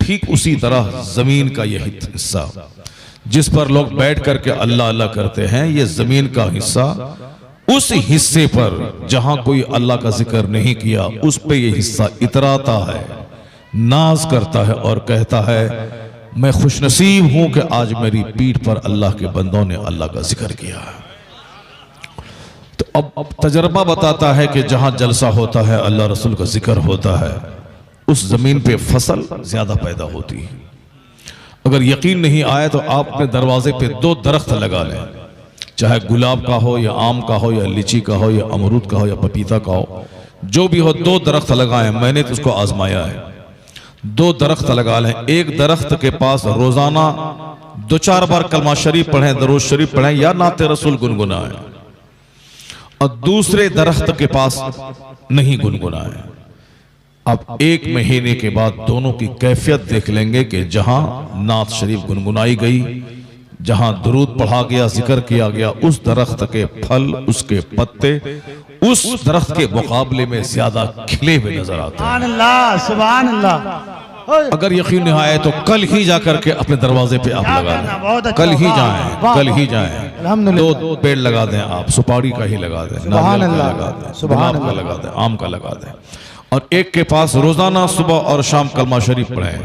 ठीक उसी तरह जमीन का यही हिस्सा जिस पर लोग बैठ करके अल्लाह अल्लाह करते हैं, ये जमीन का हिस्सा उस हिस्से पर जहां कोई अल्लाह का जिक्र नहीं किया उस पे ये हिस्सा इतराता है, नाज करता है और कहता है मैं खुशनसीब हूं कि आज मेरी पीठ पर अल्लाह के बंदों ने अल्लाह का जिक्र किया। तो अब तजर्बा बताता है कि जहां जलसा होता है अल्लाह रसूल का जिक्र होता है उस जमीन पे फसल ज्यादा पैदा होती है। अगर यकीन नहीं आए तो आप अपने दरवाजे पे 2 दरख्त लगा लें, चाहे गुलाब का हो या आम का हो या लीची का हो या अमरूद का हो या पपीता का हो, जो भी हो 2 दरख्त लगाएं। मैंने तो उसको आजमाया है। 2 दरख्त लगा लें, एक दरख्त के पास रोजाना 2-4 बार कलमा शरीफ पढ़ें, दरूद शरीफ पढ़ें या नाते रसूल गुनगुनाएं, और दूसरे दरख्त के पास नहीं गुनगुनाएं। अब 1 महीने के बाद दोनों की कैफियत देख लेंगे कि जहां नात शरीफ गुनगुनाई गई, जहां दुरूद पढ़ा गया, जिक्र किया गया, उस दरख्त के फल, उसके पत्ते उस दरख्त के मुकाबले में ज्यादा खिले हुए नजर आते हैं। सुभान अल्लाह, सुभान अल्लाह। अगर यकीन नहीं आए तो कल ही जाकर के अपने दरवाजे पे आप लगा दें, कल ही जाएं, कल ही जाएं। 2 पेड़ लगा दें, आप सुपारी का ही लगा दें, नारियल का लगा दें, गुलाब का लगा दें, आम का लगा दें, और एक के पास रोजाना सुबह और शाम कलमा शरीफ पढ़ें,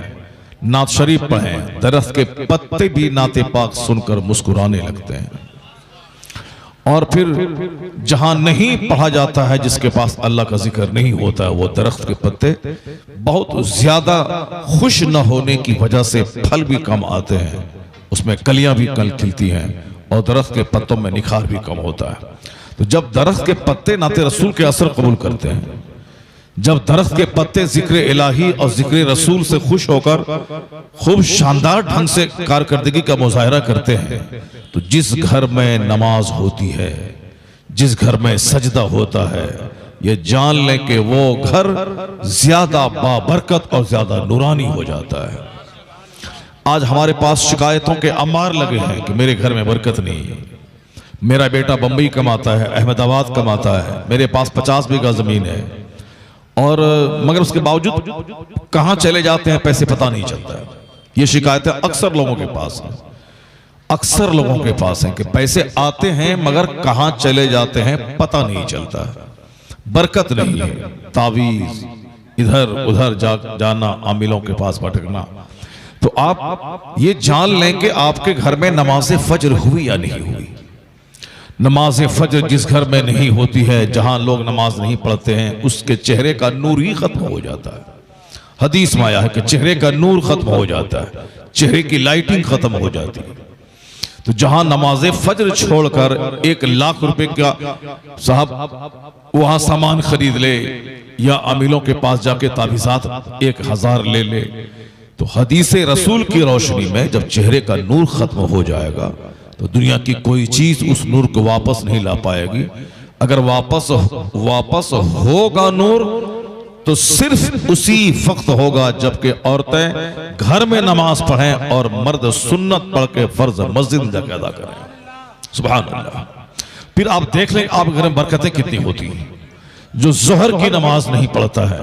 नात शरीफ पढ़ें। दरख्त के पत्ते भी नाते पाक सुनकर मुस्कुराने लगते हैं। और फिर जहां नहीं पढ़ा जाता है, जिसके पास अल्लाह का जिक्र नहीं होता है, वो दरख्त के पत्ते बहुत ज्यादा खुश न होने की वजह से फल भी कम आते हैं, उसमें कलियां भी कल खिलती हैं और दरख्त के पत्तों में निखार भी कम होता है। तो जब दरख्त के पत्ते नाते रसूल के असर कबूल करते हैं, जब दरख्त के पत्ते जिक्र इलाही और जिक्र रसूल से खुश होकर खूब शानदार ढंग से कारकर्दगी का मुजाहरा करते हैं, तो जिस घर में नमाज होती है, जिस घर में सजदा होता है, ये जान लें कि वो घर ज्यादा बाबरकत और ज्यादा नूरानी हो जाता है। आज हमारे पास शिकायतों के अमार लगे हैं कि मेरे घर में बरकत नहीं है, मेरा बेटा बंबई कमाता है, अहमदाबाद कमाता है, मेरे पास 50 बीघा जमीन है, और मगर उसके बावजूद कहां चले जाते हैं पैसे पता नहीं चलता है। ये शिकायतें अक्सर लोगों के पास हैं, अक्सर लोगों के पास हैं कि पैसे आते हैं मगर कहां चले जाते हैं पता नहीं चलता, बरकत नहीं है, तावीज इधर उधर जाना, आमिलों के पास भटकना। तो आप ये जान लें कि आपके घर में नमाज फज्र हुई या नहीं हुई। नमाज फज्र जिस घर में नहीं होती है, जहां लोग नमाज नहीं पढ़ते हैं, उसके चेहरे का नूर ही खत्म हो जाता है। हदीस में आया है कि चेहरे का नूर खत्म हो जाता है, चेहरे की लाइटिंग खत्म हो जाती है। तो जहां नमाज फज्र छोड़कर 1 लाख रुपए का साहब वहां सामान खरीद ले या अमीलों के पास जाके ताबीज़ात 1000 ले ले, तो हदीस रसूल की रोशनी में जब चेहरे का नूर खत्म हो जाएगा तो दुनिया की कोई चीज उस नूर को वापस नहीं ला पाएगी। अगर वापस होगा नूर तो सिर्फ उसी वक्त होगा जबकि औरतें घर में नमाज पढ़ें और मर्द सुन्नत पढ़ के फर्ज मस्जिद में जाकर अदा करें। सुभान अल्लाह। फिर आप देख लें आप घर में बरकतें कितनी होती हैं। जो जोहर की नमाज नहीं पढ़ता है,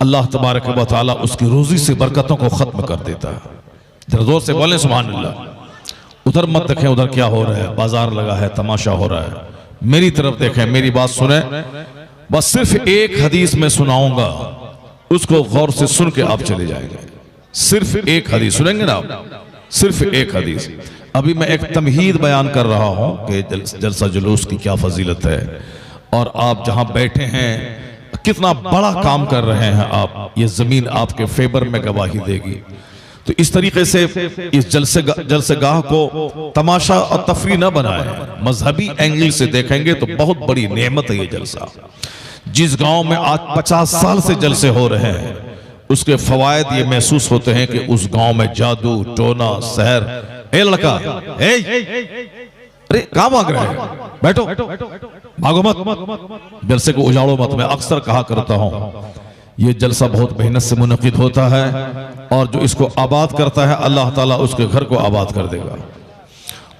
अल्लाह तबारक व तआला उसकी रोजी से बरकतों को खत्म कर देता है। जरा जोर से बोलें सुभान अल्लाह। उधर मत देखें उधर क्या हो रहा है, बाजार लगा है, तमाशा हो रहा है, मेरी तरफ देखें, मेरी बात सुने। बस सिर्फ एक हदीस में सुनाऊंगा, उसको गौर से सुन के आप चले जाएंगे। सिर्फ एक हदीस सुनेंगे ना आप, सिर्फ एक हदीस। अभी मैं एक तमहीद बयान कर रहा हूं कि जलसा जुलूस की क्या फजीलत है, और आप जहां बैठे हैं कितना बड़ा काम कर रहे हैं आप, ये जमीन आपके फेवर में गवाही देगी। तो इस तरीके से इस जलसेगाह को तमाशा और तफरी न बनाए, मजहबी एंगल से देखेंगे तो बहुत बड़ी नेमत है ये जलसा। जिस गांव में आज 50 साल से जलसे हो रहे हैं, उसके फवायद ये महसूस होते हैं कि उस गांव में जादू टोना सहर। ए लड़का, अरे कहां भाग रहे हैं, बैठो, भागो मत, जलसे को उजाड़ो मत। मैं अक्सर कहा करता हूं ये जलसा बहुत मेहनत से मुनक़िद होता है, और जो इसको आबाद करता है अल्लाह ताला उसके घर को आबाद कर देगा,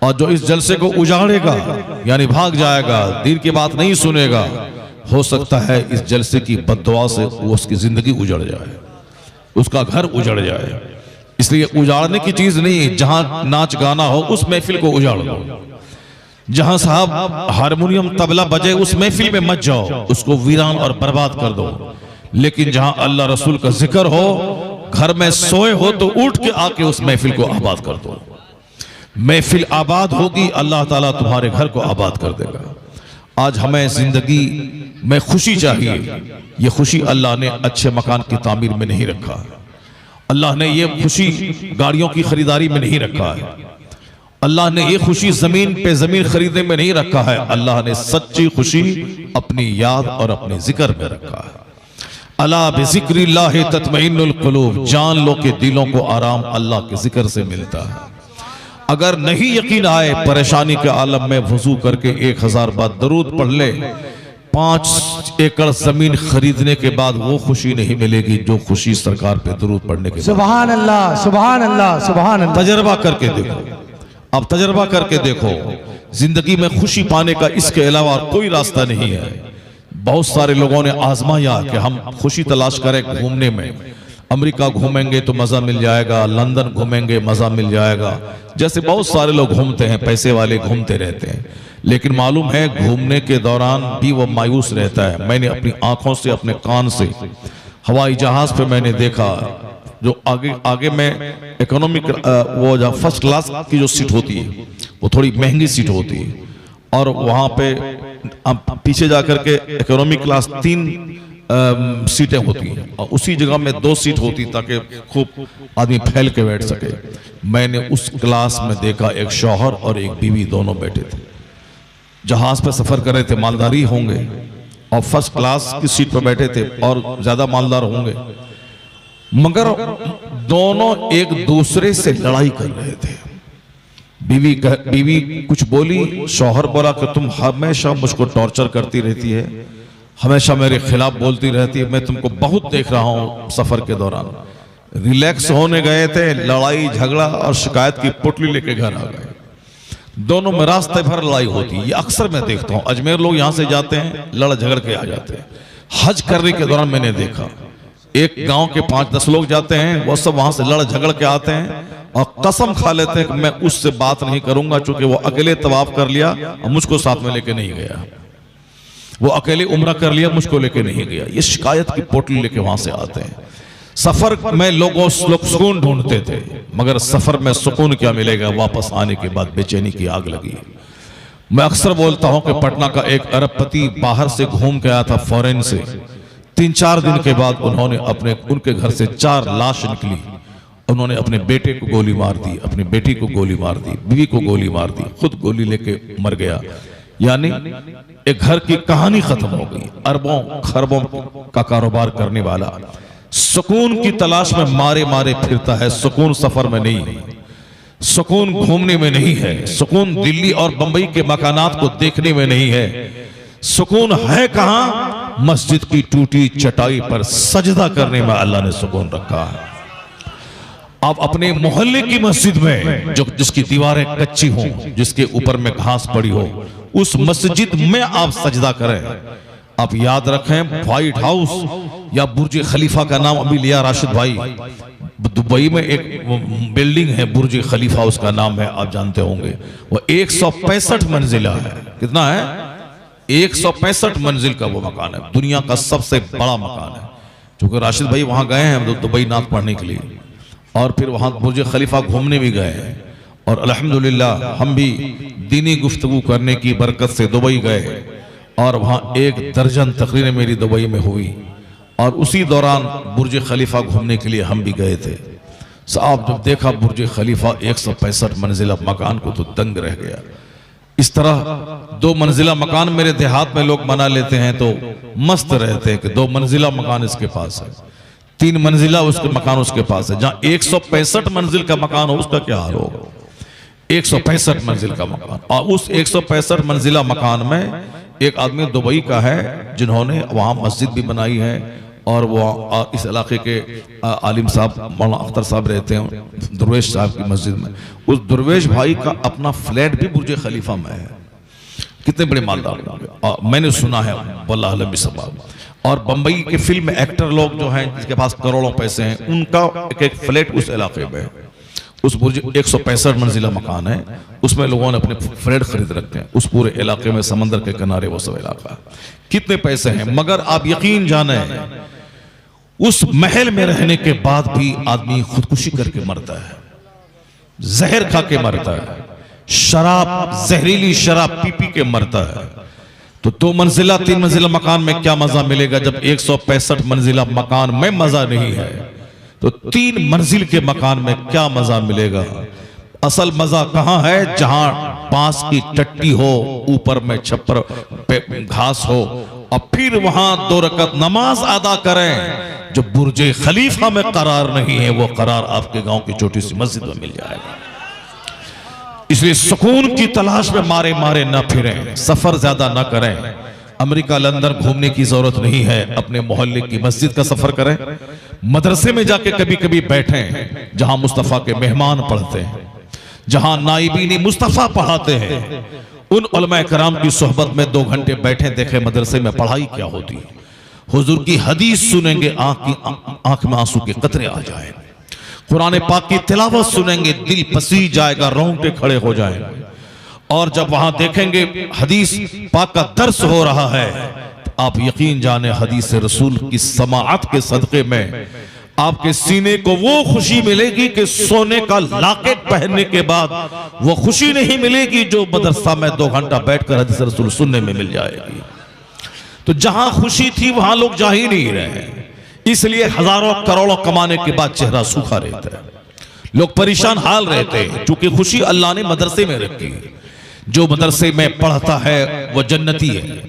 और जो इस जलसे को उजाड़ेगा यानी भाग जाएगा, दीन की बात नहीं सुनेगा, हो सकता है इस जलसे की बद्दुआ से वो उसकी जिंदगी उजड़ जाए, उसका घर उजड़ जाए। इसलिए उजाड़ने की चीज नहीं है, जहां नाच गाना हो उस महफिल को उजाड़ दो, जहां साहब हारमोनियम तबला बजे उस महफिल में मत जाओ, उसको वीरान और बर्बाद कर दो। लेकिन जहां अल्लाह रसूल का जिक्र हो, घर में सोए हो तो उठ के आके उस महफिल को आबाद कर दो। महफिल आबाद होगी, अल्लाह ताला तुम्हारे घर को आबाद कर देगा। आज हमें जिंदगी में खुशी चाहिए, ये खुशी अल्लाह ने अच्छे मकान की तामीर में नहीं रखा है, अल्लाह ने ये खुशी गाड़ियों की खरीदारी में नहीं रखा है, अल्लाह ने ये खुशी जमीन पे जमीन खरीदने में नहीं रखा है, अल्लाह ने सच्ची खुशी अपनी याद और अपने जिक्र में रखा है। अला बिज़िक्रिल्लाहि तत्मइन्नुल कुलूब, जान लो के दिलों को आराम अल्लाह के जिक्र से मिलता है। अगर नहीं यकीन आए, परेशानी के आलम में वुजू करके 1000 बार दरूद पढ़ ले, 5 एकड़ जमीन खरीदने के बाद वो खुशी नहीं मिलेगी जो खुशी सरकार पे दरूद पढ़ने के बाद। सुभान अल्लाह, सुभान अल्लाह, सुभान अल्लाह। तजर्बा करके देखो, आप तजर्बा करके देखो, जिंदगी में खुशी पाने का इसके अलावा कोई रास्ता नहीं है। बहुत सारे लोगों ने आजमाया कि हम खुशी तलाश करें घूमने में, अमेरिका घूमेंगे तो मजा मिल जाएगा, लंदन घूमेंगे मजा मिल जाएगा, जैसे बहुत सारे लोग घूमते हैं, पैसे वाले घूमते रहते हैं। लेकिन मालूम है घूमने के दौरान भी वो मायूस रहता है। मैंने अपनी आंखों से, अपने कान से हवाई जहाज पे मैंने देखा, जो आगे में इकोनॉमिक वो जहाँ फर्स्ट क्लास की जो सीट होती है वो थोड़ी महंगी सीट होती है, और वहां पे पीछे जाकर के इकोनॉमिक क्लास 3 सीटें होती हैं, और उसी जगह में 2 सीट होती ताकि खूब आदमी फैल के बैठ सके। मैंने उस क्लास में देखा एक शौहर और एक बीवी दोनों बैठे थे, जहाज पे सफर कर रहे थे, मालदारी होंगे, और फर्स्ट क्लास की सीट पर बैठे थे और ज्यादा मालदार होंगे, मगर दोनों एक दूसरे से लड़ाई कर रहे थे। बीवी कुछ बोली, शौहर बोला कि तुम हमेशा मुझको टॉर्चर करती रहती है, हमेशा मेरे खिलाफ बोलती रहती है, मैं तुमको बहुत देख रहा हूं सफर के दौरान। रिलैक्स होने गए थे, लड़ाई झगड़ा और शिकायत की पुटली लेके घर आ गए। दोनों में रास्ते भर लड़ाई होती है, ये अक्सर मैं देखता हूं। अजमेर लोग यहां से जाते हैं, लड़ झगड़ के आ जाते हैं। हज करने के दौरान मैंने देखा एक गांव के 5-10 लोग जाते हैं, वो सब वहां से लड़ झगड़ के आते हैं और कसम खा लेते हैं कि मैं उससे बात नहीं करूंगा, चूंकि वो अकेले तवाफ कर लिया और मुझको साथ में लेके नहीं गया, वो अकेले उम्रा कर लिया, मुझको लेके नहीं गया। ये शिकायत की पोटली लेके वहां से आते हैं। सफर में लोग सुकून ढूंढते थे, मगर सफर में सुकून क्या मिलेगा, वापस आने के बाद बेचैनी की आग लगी। मैं अक्सर बोलता हूं कि पटना का एक अरबपति बाहर से घूम के आया था, फॉरेन से। 3-4 दिन के बाद उनके घर से 4 लाश निकली। उन्होंने अपने बेटे को गोली मार दी, अपनी बेटी को गोली मार दी, बीवी को गोली मार दी, खुद गोली लेके मर गया। यानी एक घर की कहानी खत्म हो गई। अरबों खरबों का कारोबार करने वाला सुकून की तलाश में मारे मारे फिरता है। सुकून सफर में नहीं है, सुकून घूमने में नहीं है, सुकून दिल्ली और बंबई के मकानात को देखने में नहीं है। सुकून है कहां? मस्जिद की टूटी चटाई पर सजदा करने में अल्लाह ने सुकून रखा है। आप अपने मोहल्ले की मस्जिद में जो जिसकी दीवारें कच्ची हों, जिसके ऊपर में घास पड़ी हो, उस मस्जिद में आप सजदा करें। आप याद रखें, व्हाइट हाउस या बुर्ज खलीफा का नाम अभी लिया राशिद भाई, दुबई में एक बिल्डिंग है बुर्ज खलीफा, उसका नाम है, आप जानते होंगे। वो 165 मंजिला है। कितना है? 165 मंजिल का वो मकान है, दुनिया का सबसे बड़ा मकान है। चूँकि राशिद भाई वहाँ गए हैं दुबई नात पढ़ने के लिए, और फिर वहाँ बुर्ज खलीफा घूमने भी गए हैं, और अल्हम्दुलिल्लाह हम भी दीनी गुफ्तगू करने की बरकत से दुबई गए, और वहाँ 1 दर्जन तकरीरें मेरी दुबई में हुई, और उसी दौरान बुर्ज खलीफा घूमने के लिए हम भी गए थे। साहब जब देखा बुर्ज खलीफा 165 मंजिला मकान को तो दंग रह गया। इस तरह 2 मंजिला मकान मेरे देहात में लोग बना लेते हैं तो मस्त रहते हैं कि 2 मंजिला मकान इसके पास है, 3 मंजिला उसके मकान उसके पास है। जहां 165 मंजिल का मकान हो उसका क्या हाल होगा? 165 मंजिल का मकान, और उस 165 मंजिला मकान में एक आदमी दुबई का है जिन्होंने वहां मस्जिद भी बनाई है, और वो इस इलाके के आलिम साहब मौलाना अख्तर साहब रहते हैं दुर्वेश साहब की मस्जिद में। उस दुर्वेश भाई का अपना फ्लैट भी बुर्ज खलीफा में है। कितने बड़े मालदार होंगे, मैंने सुना है वल्लाह अलम बिसबाब। और बंबई के फिल्म एक्टर लोग जो हैं जिसके पास करोड़ों पैसे हैं, उनका एक फ्लैट उस इलाके में है। उस बुर्ज 165 मंजिला मकान है, उसमें लोगों ने अपने फ्लैट खरीद रखते हैं। उस पूरे इलाके में समंदर के किनारे वो सब इलाका, कितने पैसे हैं। मगर आप यकीन जाने उस महल में रहने के बाद भी आदमी खुदकुशी करके मरता है, जहर खा के मरता है, शराब जहरीली शराब पी पी के मरता है। तो 2 मंजिला 3 मंजिला मकान में क्या मजा मिलेगा जब 165 मंजिला मकान में मजा नहीं है, तो 3 मंजिल के मकान में क्या मजा मिलेगा। असल मजा कहां है? जहां बांस की टट्टी हो, ऊपर में छप्पर पे घास हो, और फिर वहां 2 रकत नमाज अदा करें। जो बुर्ज खलीफा में करार नहीं है, वो करार आपके गांव की छोटी सी मस्जिद में मिल जाएगा। इसलिए सुकून की तलाश में मारे मारे न फिरें, सफर ज्यादा न करें, अमेरिका लंदन घूमने की जरूरत नहीं है, अपने मोहल्ले की मस्जिद का सफर करें, मदरसे में जाके कभी कभी बैठें जहां मुस्तफा के मेहमान पढ़ते हैं, जहां नाइबीन मुस्तफा पढ़ाते हैं, उन उलमा कराम की सोहबत में 2 घंटे बैठे, देखें मदरसे में पढ़ाई क्या होती है। हुजूर की हदीस सुनेंगे, आंख में आंसू के कतरे आ जाए। कुरान पाक की तिलावत सुनेंगे, दिल पसीज जाएगा, रोंगटे खड़े हो जाएंगे। और जब वहां देखेंगे हदीस पाक का दर्स हो रहा है, तो आप यकीन जाने हदीस रसूल की समाअत के सदके में आपके सीने को वो खुशी मिलेगी कि सोने का लॉकेट पहनने के बाद वो खुशी नहीं मिलेगी जो मदरसा में 2 घंटा बैठकर हदीस रसूल सुनने में मिल जाएगी। तो जहां खुशी थी वहां लोग जा ही नहीं रहे, इसलिए हजारों करोड़ों कमाने के बाद चेहरा सूखा रहता है, लोग परेशान हाल रहते हैं। चूंकि खुशी अल्लाह ने मदरसे में रखी है। जो मदरसे में पढ़ता है वो जन्नती है,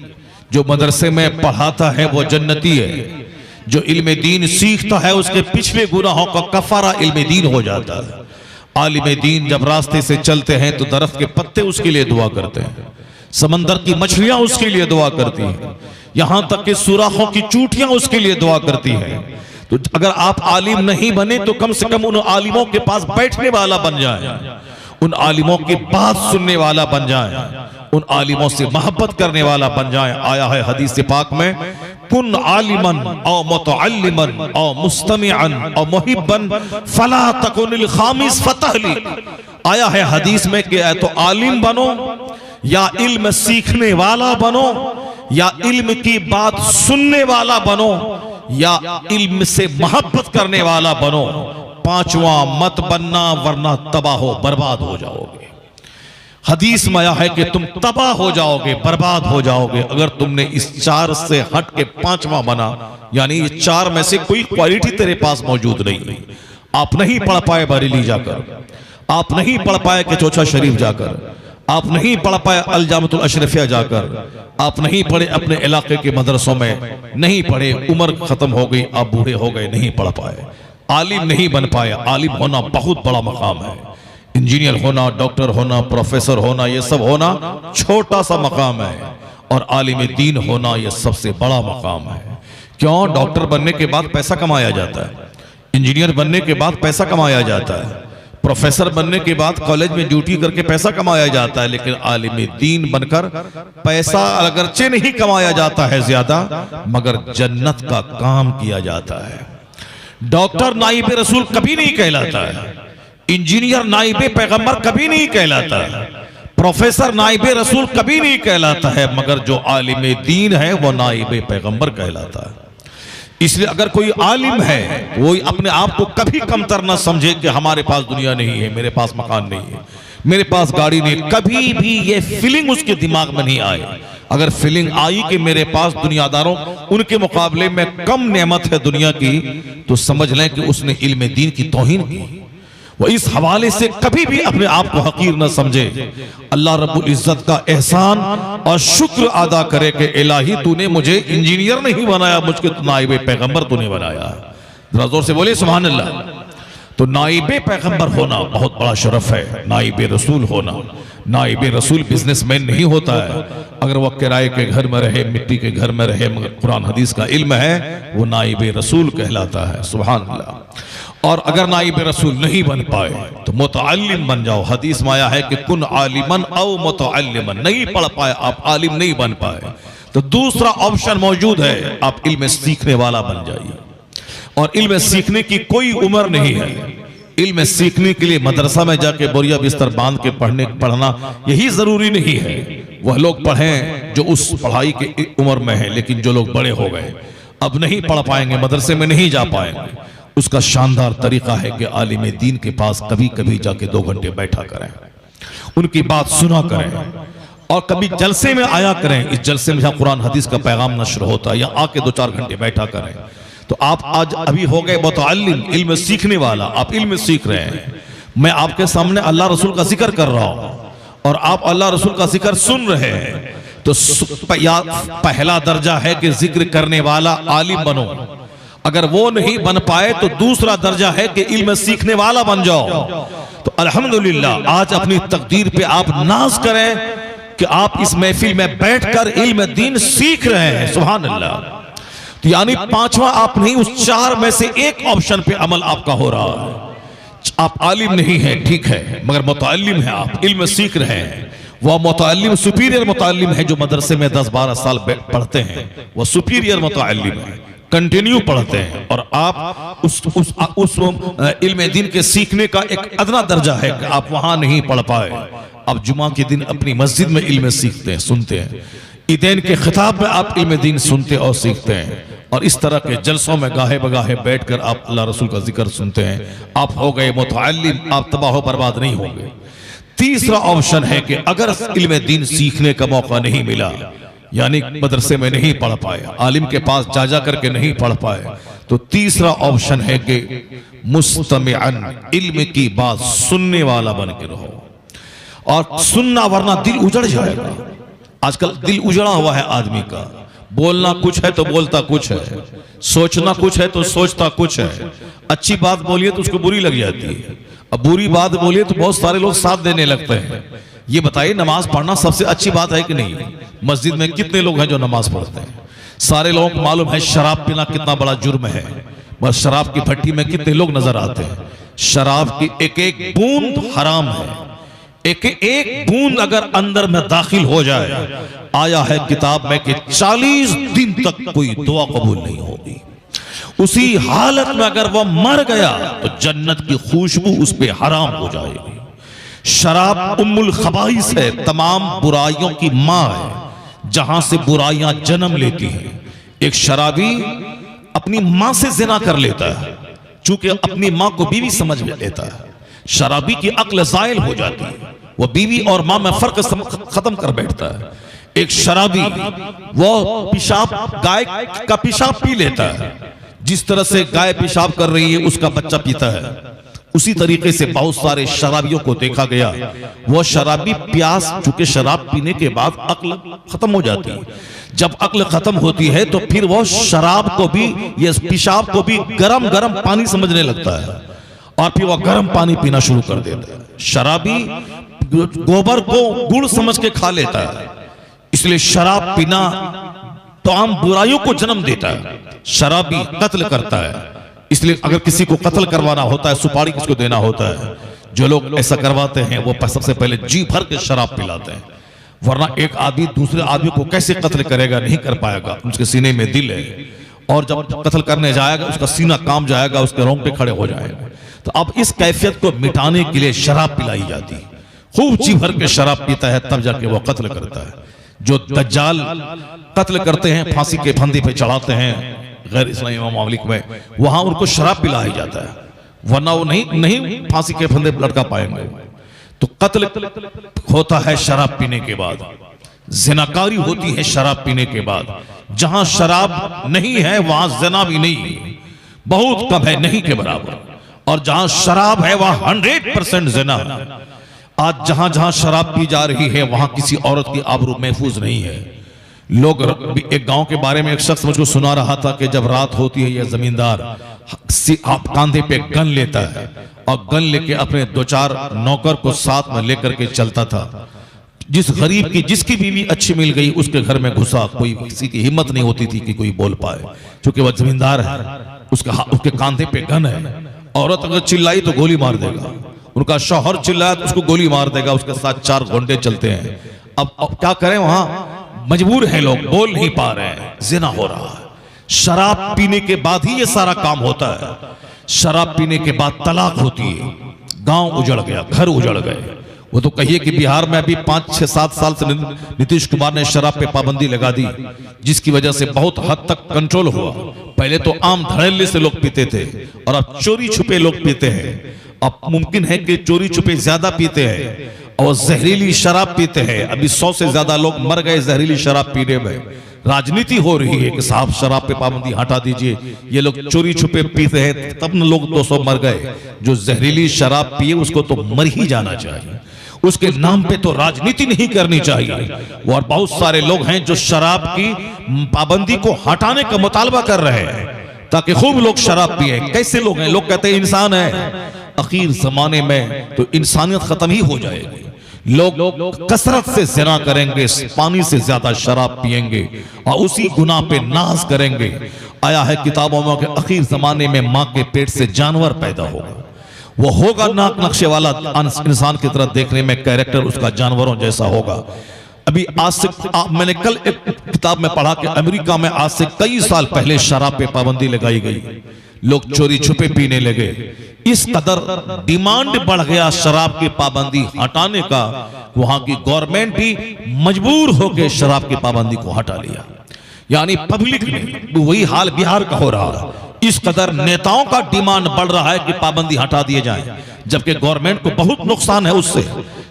जो मदरसे में पढ़ाता है वो जन्नती है, जो इल्म दीन सीखता है उसके पिछले गुनाहों का कफारा इल्म दीन हो जाता है। आलिम दीन जब रास्ते से चलते हैं तो दरख्त के पत्ते उसके लिए दुआ करते हैं, समंदर की मछलियां उसके लिए दुआ करती हैं, यहां तक कि सुराखों की चूटियां उसके लिए दुआ करती हैं। तो अगर आप आलिम नहीं बने तो कम से कम उन आलिमों के पास बैठने वाला बन जाए, उन आलिमों की बात सुनने वाला बन जाए, उन आलिमों से मोहब्बत करने वाला बन जाए। आया है हदीस पाक में, कुन आलिमन औ मुतअल्लिमन औ मुस्तमिअन औ मुहिब्बन फला तकुनिल खामिस फतहली। आया है हदीस में कि तो आलिम बनो, या इल्म सीखने वाला बनो, या इल्म की बात सुनने वाला बनो, या इल्म से मोहब्बत करने वाला बनो। 5वां मत बनना, वरना तबाह हो बर्बाद हो जाओगे। हदीस में आया है कि तुम तबाह हो जाओगे, बर्बाद हो जाओगे अगर तुमने इस 4 से हट के 5वां बना, यानी ये 4 में से कोई क्वालिटी तेरे पास मौजूद नहीं। आप नहीं पढ़ पाए बरेली जाकर, आप नहीं पढ़ पाए कि चोचा शरीफ जाकर, आप नहीं पढ़ पाए अलजामतुल अशरफिया जाकर, आप नहीं पढ़े अपने इलाके के मदरसों में, नहीं पढ़े, उम्र खत्म हो गई, आप बूढ़े हो गए, नहीं पढ़ पाए, आलिम नहीं बन पाए। आलिम होना बहुत बड़ा मकाम है। इंजीनियर होना, डॉक्टर होना, प्रोफेसर होना, ये सब होना छोटा सा मकाम है, और आलिम दीन होना ये सबसे बड़ा मकाम है। क्यों? डॉक्टर बनने के बाद पैसा कमाया जाता है, इंजीनियर बनने के बाद पैसा कमाया जाता है, प्रोफेसर बनने के बाद कॉलेज में ड्यूटी करके पैसा कमाया जाता है, लेकिन आलिम दीन बनकर पैसा अगरचे नहीं कमाया जाता है ज्यादा, मगर जन्नत का काम किया जाता है। डॉक्टर नाइब रसूल कभी नहीं कहलाता है, इंजीनियर नाइब पैगंबर कभी नहीं कहलाता है, प्रोफेसर नाइब रसूल कभी नहीं कहलाता है, मगर जो आलिम दीन है वो नाइब पैगंबर कहलाता है। इसलिए अगर कोई आलिम है वो अपने आप को कभी कमतर ना समझे कि हमारे पास दुनिया नहीं है, मेरे पास मकान नहीं है, मेरे पास गाड़ी नहीं, कभी भी ये फीलिंग उसके दिमाग में नहीं आए। अगर फीलिंग आई कि मेरे पास दुनियादारों उनके मुकाबले में कम नेमत है दुनिया की, तो समझ लें कि उसने इल्म दीन की तौहीन की। वो इस हवाले से कभी भी अपने आप को हकीर न समझे, अल्लाह रब्बुल इज्जत का एहसान और शुक्र अदा करे कि इलाही तूने मुझे इंजीनियर नहीं बनाया, मुझको नाइब पैगंबर तूने बनाया। जरा जोर से बोले सुभान अल्लाह। तो नाइब पैगंबर होना बहुत बड़ा शरफ है, नाइब रसूल होना। नाइब रसूल बिजनेसमैन नहीं होता है, अगर वह किराए के घर में रहे, मिट्टी के घर में रहे, मगर कुरान हदीस का इल्म है, वो नाइब रसूल कहलाता है। सुभान अल्लाह। और अगर नाइब रसूल नहीं बन पाए तो मुतअल्लिम बन जाओ। हदीस में आया है कि कुन आलिमन औ मुतअल्लिमन, नहीं पढ़ पाए आप, आलिम नहीं बन पाए, तो दूसरा ऑप्शन मौजूद है, आप इल्म सीखने वाला बन जाइए। और इल्म सीखने की कोई उम्र नहीं है। इल्म सीखने के लिए मदरसा में जाके बोरिया बिस्तर बांध के पढ़ना यही जरूरी नहीं है। वह लोग पढ़ें जो उस पढ़ाई की उम्र में है, लेकिन जो लोग बड़े हो गए अब नहीं पढ़ पाएंगे, मदरसे में नहीं जा पाएंगे, उसका शानदार तरीका है कि आलिम दीन के पास कभी कभी जाके 2 घंटे बैठा करें, उनकी बात सुना करें, और कभी जलसे में आया करें। इस जलसे में जहां कुरान हदीस का पैगाम नश्र होता है, या आके 2-4 घंटे बैठा करें। तो आप आज अभी हो गए मुतअल्लिम, इल्म सीखने वाला, आप इल्म सीख रहे हैं। मैं आपके सामने अल्लाह रसूल का जिक्र कर रहा हूं और आप अल्लाह रसूल का जिक्र सुन रहे हैं, तो पहला दर्जा है कि जिक्र करने वाला आलिम बनो। अगर वो नहीं बन पाए तो दूसरा दर्जा है कि इल्म सीखने वाला बन जाओ। तो अल्हम्दुलिल्लाह आज अपनी तकदीर पे आप नाज करें कि आप इस महफिल में बैठकर इल्म दीन सीख रहे हैं। सुभान अल्लाह। तो यानी 5वां आप नहीं, उस 4 में से एक ऑप्शन पे अमल आपका हो रहा है। आप आलिम नहीं है, ठीक है, मगर मुतअल्लिम है, आप इल्म सीख रहे हैं। वह मुतअल्लिम सुपीरियर मुतअल्लिम है जो मदरसे में 10-12 साल पढ़ते हैं, वह सुपीरियर मुतअल्लिम है, कंटिन्यू पढ़ते हैं। और आप उस इल्म दीन के सीखने का एक अदना दर्जा है कि आप वहां नहीं पढ़ पाए, आप जुमा के दिन अपनी मस्जिद में इल्म सीखते हैं, सुनते हैं। ईदैन के खिताब में आप इल्म दीन सुनते और सीखते हैं, और इस तरह के जलसों में गाहे बगाहे बैठकर आप अल्लाह रसूल का जिक्र सुनते हैं। आप हो गए मुतअल्लिम, आप तबाह बर्बाद नहीं होंगे। तीसरा ऑप्शन है कि अगर इल्म दीन सीखने का मौका नहीं मिला, यानी मदरसे में नहीं पढ़ पाए, आलिम के पास जा करके नहीं पढ़ पाए, तो तीसरा ऑप्शन है कि मुस्तमिअन, इल्म की बात सुनने वाला बन के रहो और सुनना, वरना दिल उजड़ जाएगा। आजकल दिल उजड़ा हुआ है आदमी का, बोलना कुछ है तो बोलता कुछ है, सोचना कुछ है तो सोचता कुछ है। अच्छी बात बोलिए तो उसको बुरी लग जाती है, अब बुरी बात बोलिए तो बहुत सारे लोग साथ देने लगते हैं। ये बताइए, नमाज पढ़ना सबसे अच्छी बात है कि नहीं? मस्जिद में कितने लोग हैं जो नमाज पढ़ते हैं? सारे लोगों को मालूम है शराब पीना कितना बड़ा जुर्म है, बस शराब की भट्टी में कितने लोग नजर आते हैं। शराब की एक एक बूंद हराम है, एक एक बूंद अगर अंदर में दाखिल हो जाए, आया है किताब में कि 40 दिन तक कोई दुआ कबूल नहीं होगी। उसी हालत में अगर वह मर गया तो जन्नत की खुशबू उस पे हराम हो जाएगी। शराब उम्मुल खबाइस है, तमाम बुराइयों की मां है, जहां से बुराइयां जन्म लेती हैं। एक शराबी अपनी मां से जिना कर लेता है, चूंकि अपनी मां को बीवी समझ में लेता है। शराबी की अक्ल जायल हो जाती है, वह बीवी और मां में फर्क खत्म कर बैठता है। एक शराबी वो पेशाब, गाय का पेशाब पी लेता है, जिस तरह से गाय पेशाब कर रही है उसका बच्चा पीता है, उसी तरीके से बहुत सारे शराबियों को देखा गया। वो शराबी प्यास, चूंकि शराब पीने के बाद अक्ल खत्म हो जाती है, जब अक्ल खत्म होती है तो फिर वो शराब को भी, ये पेशाब को भी गरम गरम पानी समझने लगता है, और फिर वह गर्म पानी पीना शुरू कर देता है। शराबी गोबर को गुड़ समझ के खा लेता है, इसलिए शराब पीना तमाम बुराइयों को जन्म देता है। शराबी कत्ल करता है, इसलिए अगर किसी को कत्ल करवाना होता है, सुपारी किसको देना होता है, जो लोग ऐसा करवाते हैं वो सबसे पहले जी भर के शराब पिलाते हैं, वरना एक आदमी दूसरे आदमी को कैसे कत्ल करेगा, नहीं कर पाएगा। उसके सीने में दिल है, और जब कत्ल करने जाएगा उसका सीना काम जाएगा, उसके रोंगटे खड़े हो जाएंगे। तो अब इस कैफियत को मिटाने के लिए शराब पिलाई जाती है, खूब जी भर के शराब पीता है, तब जाके वो कत्ल करता है। जो दज्जाल कत्ल करते हैं, फांसी के फंदे पे चढ़ाते हैं, गैर इस्लामी ममालिक में, वहां उनको शराब पिलाया जाता है, वरना वो नहीं फांसी के फंदे लटका पाएंगे। तो कत्ल होता है शराब पीने के बाद, जिनाकारी होती है शराब पीने के बाद। जहां शराब नहीं है वहां जना भी नहीं है, बहुत कम है, नहीं के बराबर। और जहां शराब है वहां 100% जना है। आज जहां जहां शराब पी जा रही है वहां किसी औरत की आबरू महफूज नहीं है। लोग, एक गांव के बारे में एक शख्स मुझको सुना रहा था कि जब रात होती है यह जमींदार आप कांधे पे गन लेता है और गन लेके अपने 2-4 नौकर को साथ में लेकर के चलता था। जिस गरीब की जिसकी बीवी अच्छी मिल गई उसके घर में घुसा, कोई किसी की हिम्मत नहीं होती थी कि कोई बोल पाए, क्योंकि वह जमींदार है, उसके कांधे पे गन है। औरत अगर चिल्लाई तो गोली मार देगा, उनका शौहर चिल्लाया तो उसको गोली मार देगा, उसके साथ 4 गुंडे चलते हैं। अब क्या करें, वहां मजबूर हैं लोग, बोल नहीं पा रहे हैं, जिना हो रहा है। शराब पीने के बाद ही ये सारा काम होता है। शराब पीने के बाद तलाक होती है, गांव उजड़ गया, घर उजड़ गए। वो तो कहिए कि बिहार में अभी 5-6-7 साल से नीतीश कुमार ने शराब पे पाबंदी लगा दी, जिसकी वजह से बहुत हद तक कंट्रोल हुआ। पहले तो आम धड़ल्ले से लोग पीते थे और अब चोरी छुपे लोग पीते हैं। अब मुमकिन है कि चोरी छुपे ज्यादा पीते हैं और जहरीली शराब पीते हैं। अभी 100 से ज्यादा लोग मर गए जहरीली शराब पीने में। राजनीति हो रही है कि साहब शराब पे पाबंदी हटा दीजिए, ये लोग चोरी छुपे पीते हैं, तब न लोग 200 मर गए। जो जहरीली शराब पिए उसको तो मर ही जाना चाहिए, उसके नाम पे तो राजनीति नहीं करनी चाहिए। और बहुत सारे लोग हैं जो शराब की पाबंदी को हटाने का मुतालबा कर रहे हैं ताकि खूब लोग शराब पिए। कैसे लोग हैं? लोग कहते हैं इंसान है। आखिर जमाने में तो इंसानियत खत्म ही हो जाएगी। लोग कसरत से ज़िना करेंगे, पानी से ज्यादा शराब पिएंगे और उसी गुनाह पे नाज करेंगे। आया है किताबों में कि आखिर जमाने में माँ के पेट से जानवर पैदा होगा, वो होगा नाक नक्शे वाला इंसान की तरह देखने में, कैरेक्टर उसका जानवरों जैसा होगा। अभी आज से मैंने कल एक किताब में पढ़ा कि अमेरिका में आज से कई साल पहले शराब पे पाबंदी लगाई गई, लोग चोरी छुपे पीने लगे। इस कदर डिमांड बढ़ गया शराब की पाबंदी हटाने का, वहां की गवर्नमेंट भी मजबूर होकर शराब की पाबंदी को हटा लिया। यानी पब्लिक में वही हाल बिहार का हो रहा है। इस कदर नेताओं का डिमांड बढ़ रहा है कि पाबंदी हटा दिए जाए, जबकि गवर्नमेंट को बहुत नुकसान है उससे।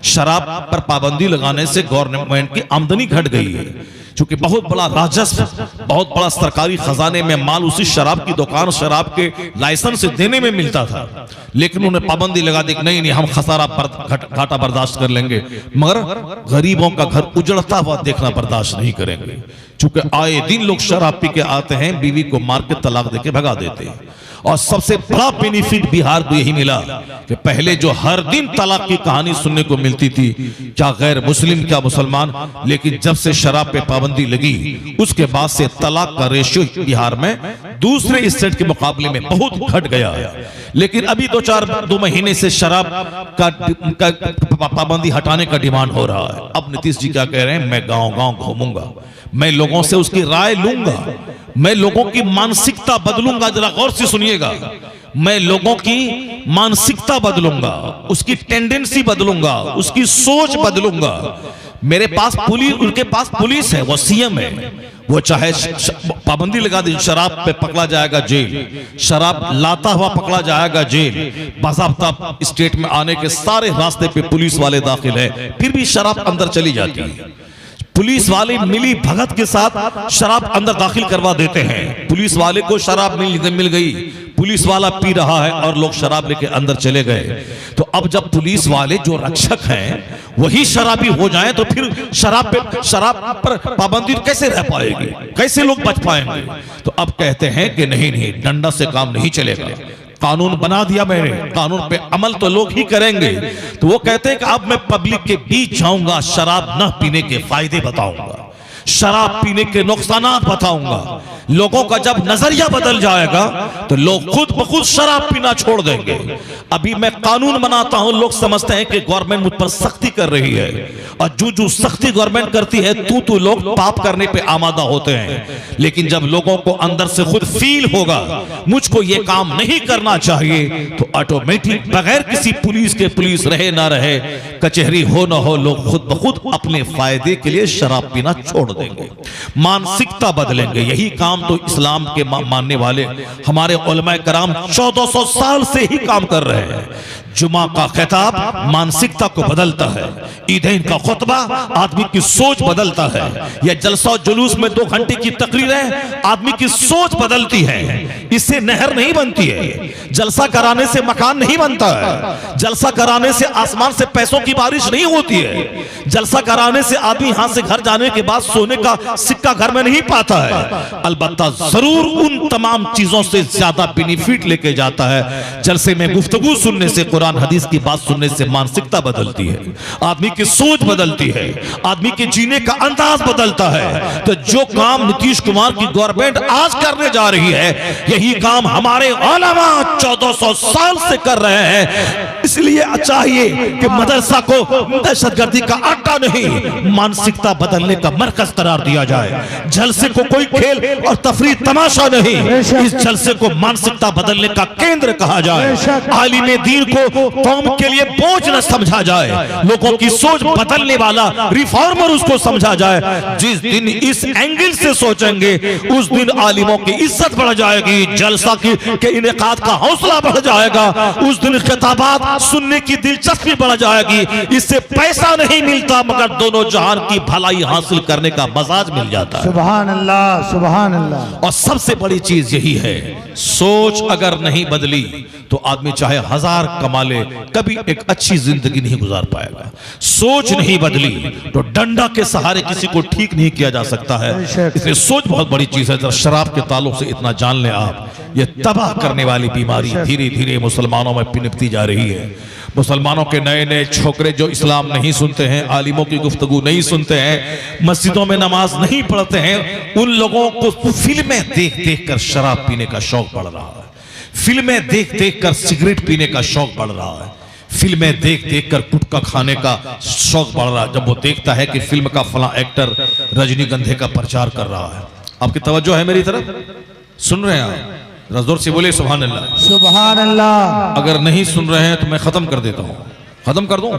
शराब पर पाबंदी लगाने से गवर्नमेंट की आमदनी घट गई है, क्योंकि बहुत बड़ा राजस्व, बहुत बड़ा सरकारी खजाने में माल उसी शराब की दुकान, शराब के लाइसेंस देने में मिलता था। लेकिन उन्हें पाबंदी लगा दी कि नहीं हम खसारा घाटा बर्दाश्त कर लेंगे, मगर गरीबों का घर उजड़ता हुआ देखना बर्दाश्त नहीं करेंगे। चूंकि आए दिन लोग शराब पी के आते हैं, बीवी को मार के तलाक देके भगा देते हैं। और सबसे बड़ा बेनिफिट बिहार को यही मिला कि पहले जो हर दिन तलाक की कहानी सुनने को मिलती थी, क्या गैर मुस्लिम क्या मुसलमान, लेकिन जब से शराब पे पाबंदी लगी उसके बाद से तलाक का रेशियो बिहार में दूसरे स्टेट के मुकाबले में बहुत घट गया है। लेकिन अभी 2 महीने से शराब का पाबंदी हटाने का डिमांड हो रहा है। अब नीतीश जी क्या कह रहे हैं, मैं गांव गांव घूमूंगा, मैं लोगों से उसकी राय लूंगा, मैं लोगों की मानसिकता बदलूंगा। जरा गौर से सुनिएगा, मैं लोगों की मानसिकता बदलूंगा, उसकी टेंडेंसी बदलूंगा, उसकी सोच बदलूंगा। मेरे पास पुलिस, उनके पास पुलिस है, वो सीएम है, वो चाहे पाबंदी लगा दी, शराब पे पकड़ा जाएगा जेल, शराब लाता हुआ पकड़ा जाएगा जेल। बाज़ाब्ता स्टेट में आने के सारे रास्ते पे पुलिस वाले दाखिल है, फिर भी शराब अंदर चली जाती है। पुलिस वाले मिली भगत के साथ शराब अंदर दाखिल करवा देते हैं। पुलिस वाले को शराब मिल गई, पुलिस वाला पी रहा है और लोग शराब लेके अंदर चले गए। तो अब जब पुलिस वाले जो रक्षक हैं वही शराबी हो जाएं तो फिर शराब पर पाबंदी कैसे रह पाएगी, कैसे लोग बच पाएंगे? तो अब कहते हैं कि नहीं, डंडा से काम नहीं चलेगा, कानून बना दिया मैंने, कानून पे अमल तो लोग ही करेंगे। तो वो कहते हैं कि अब मैं पब्लिक के बीच जाऊंगा, शराब न पीने के फायदे बताऊंगा, शराब पीने के नुकसानात बताऊंगा। लोगों का जब नजरिया बदल जाएगा तो लोग खुद ब खुद शराब पीना छोड़ देंगे। अभी मैं कानून बनाता हूं, लोग समझते हैं कि गवर्नमेंट मुझ पर सख्ती कर रही है, और जो सख्ती गवर्नमेंट करती है तू लोग पाप करने पे आमादा होते हैं। लेकिन जब लोगों को अंदर से खुद फील होगा मुझको ये काम नहीं करना चाहिए, तो ऑटोमेटिक बगैर किसी पुलिस के, पुलिस रहे ना रहे, कचहरी हो ना हो, लोग खुद ब खुद अपने फायदे के लिए शराब पीना छोड़ देंगे, मानसिकता बदलेंगे। यही काम तो इस्लाम के मानने वाले हमारे उलमाए कराम 1400 साल से ही काम कर रहे हैं। जुमा का खिताब मानसिकता को बदलता है, ईदैन का खुतबा आदमी की सोच बदलता है, यह जलसा जुलूस में 2 घंटे की तकरीरें आदमी की सोच बदलती है। इससे नहर नहीं बनती है, जलसा कराने से मकान नहीं बनता है, जलसा कराने से आसमान से पैसों की बारिश नहीं होती है, जलसा कराने से आदमी यहां से घर जाने के बाद सोने का सिक्का घर में नहीं पाता है। अलबत्ता जरूर उन तमाम चीजों से ज्यादा बेनिफिट लेके जाता है जलसे में गुफ्तगू सुनने से, कुरान हदीस की बात सुनने से मानसिकता बदलती है, आदमी की सोच बदलती है, आदमी के जीने का अंदाज बदलता है। तो जो काम नीतीश कुमार की गवर्नमेंट आज करने जा रही है, यही काम हमारे उलमा 1400 साल से कर रहे हैं। इसलिए चाहिए कि मदरसा को दहशतगर्दी का अड्डा नहीं, मानसिकता बदलने का मरकज करार दिया जाए। जलसे को कोई खेल और तफरीह तमाशा नहीं, इस जलसे को मानसिकता बदलने का केंद्र कहा जाए। आलिम दीन को कौम के लिए बोझ न समझा जाए, लोगों की सोच बदलने वाला रिफॉर्मर उसको समझा जाए। जिस दिन इस एंगल से सोचेंगे उस दिन आलिमों की इज्जत बढ़ जाएगी, जलसा के इनेकाद का हौसला बढ़ जाएगा, उस दिन खिताबात सुनने की दिलचस्पी बढ़ जाएगी। इससे पैसा नहीं मिलता मगर दोनों जहान की भलाई हासिल करने का मजाज मिल जाता है। सुभान अल्लाह, सुभान अल्लाह। और सबसे बड़ी चीज यही है, सोच अगर नहीं बदली तो आदमी चाहे 1000 कमा ले, कभी एक अच्छी जिंदगी नहीं गुजार पाएगा। सोच नहीं बदली तो डंडा के सहारे किसी को ठीक नहीं किया जा सकता है। इसलिए सोच बहुत बड़ी चीज है। जरा शराब के ताल्लुक से इतना जान लें आप, ये तबाह करने वाली बीमारी धीरे धीरे मुसलमानों में पिनपती जा रही है। मुसलमानों के नए नए छोकरे जो इस्लाम नहीं सुनते हैं, आलिमों की गुफ्तगू नहीं सुनते हैं, मस्जिदों में नमाज नहीं पढ़ते हैं, उन लोगों को फिल्में देख देख कर शराब पीने का शौक बढ़ रहा है, फिल्में देख देख कर सिगरेट पीने का शौक बढ़ रहा है, फिल्में देख देख कर गुटखा खाने का शौक बढ़ रहा है। जब वो देखता है कि फिल्म का फला एक्टर रजनीगंधे का प्रचार कर रहा है। आपकी तवज्जो है मेरी तरफ? सुन रहे हैं आप? जोर से बोले सुभान अल्लाह, सुभान अल्लाह। अगर नहीं सुन रहे हैं तो मैं खत्म कर देता हूं, खत्म कर दूं,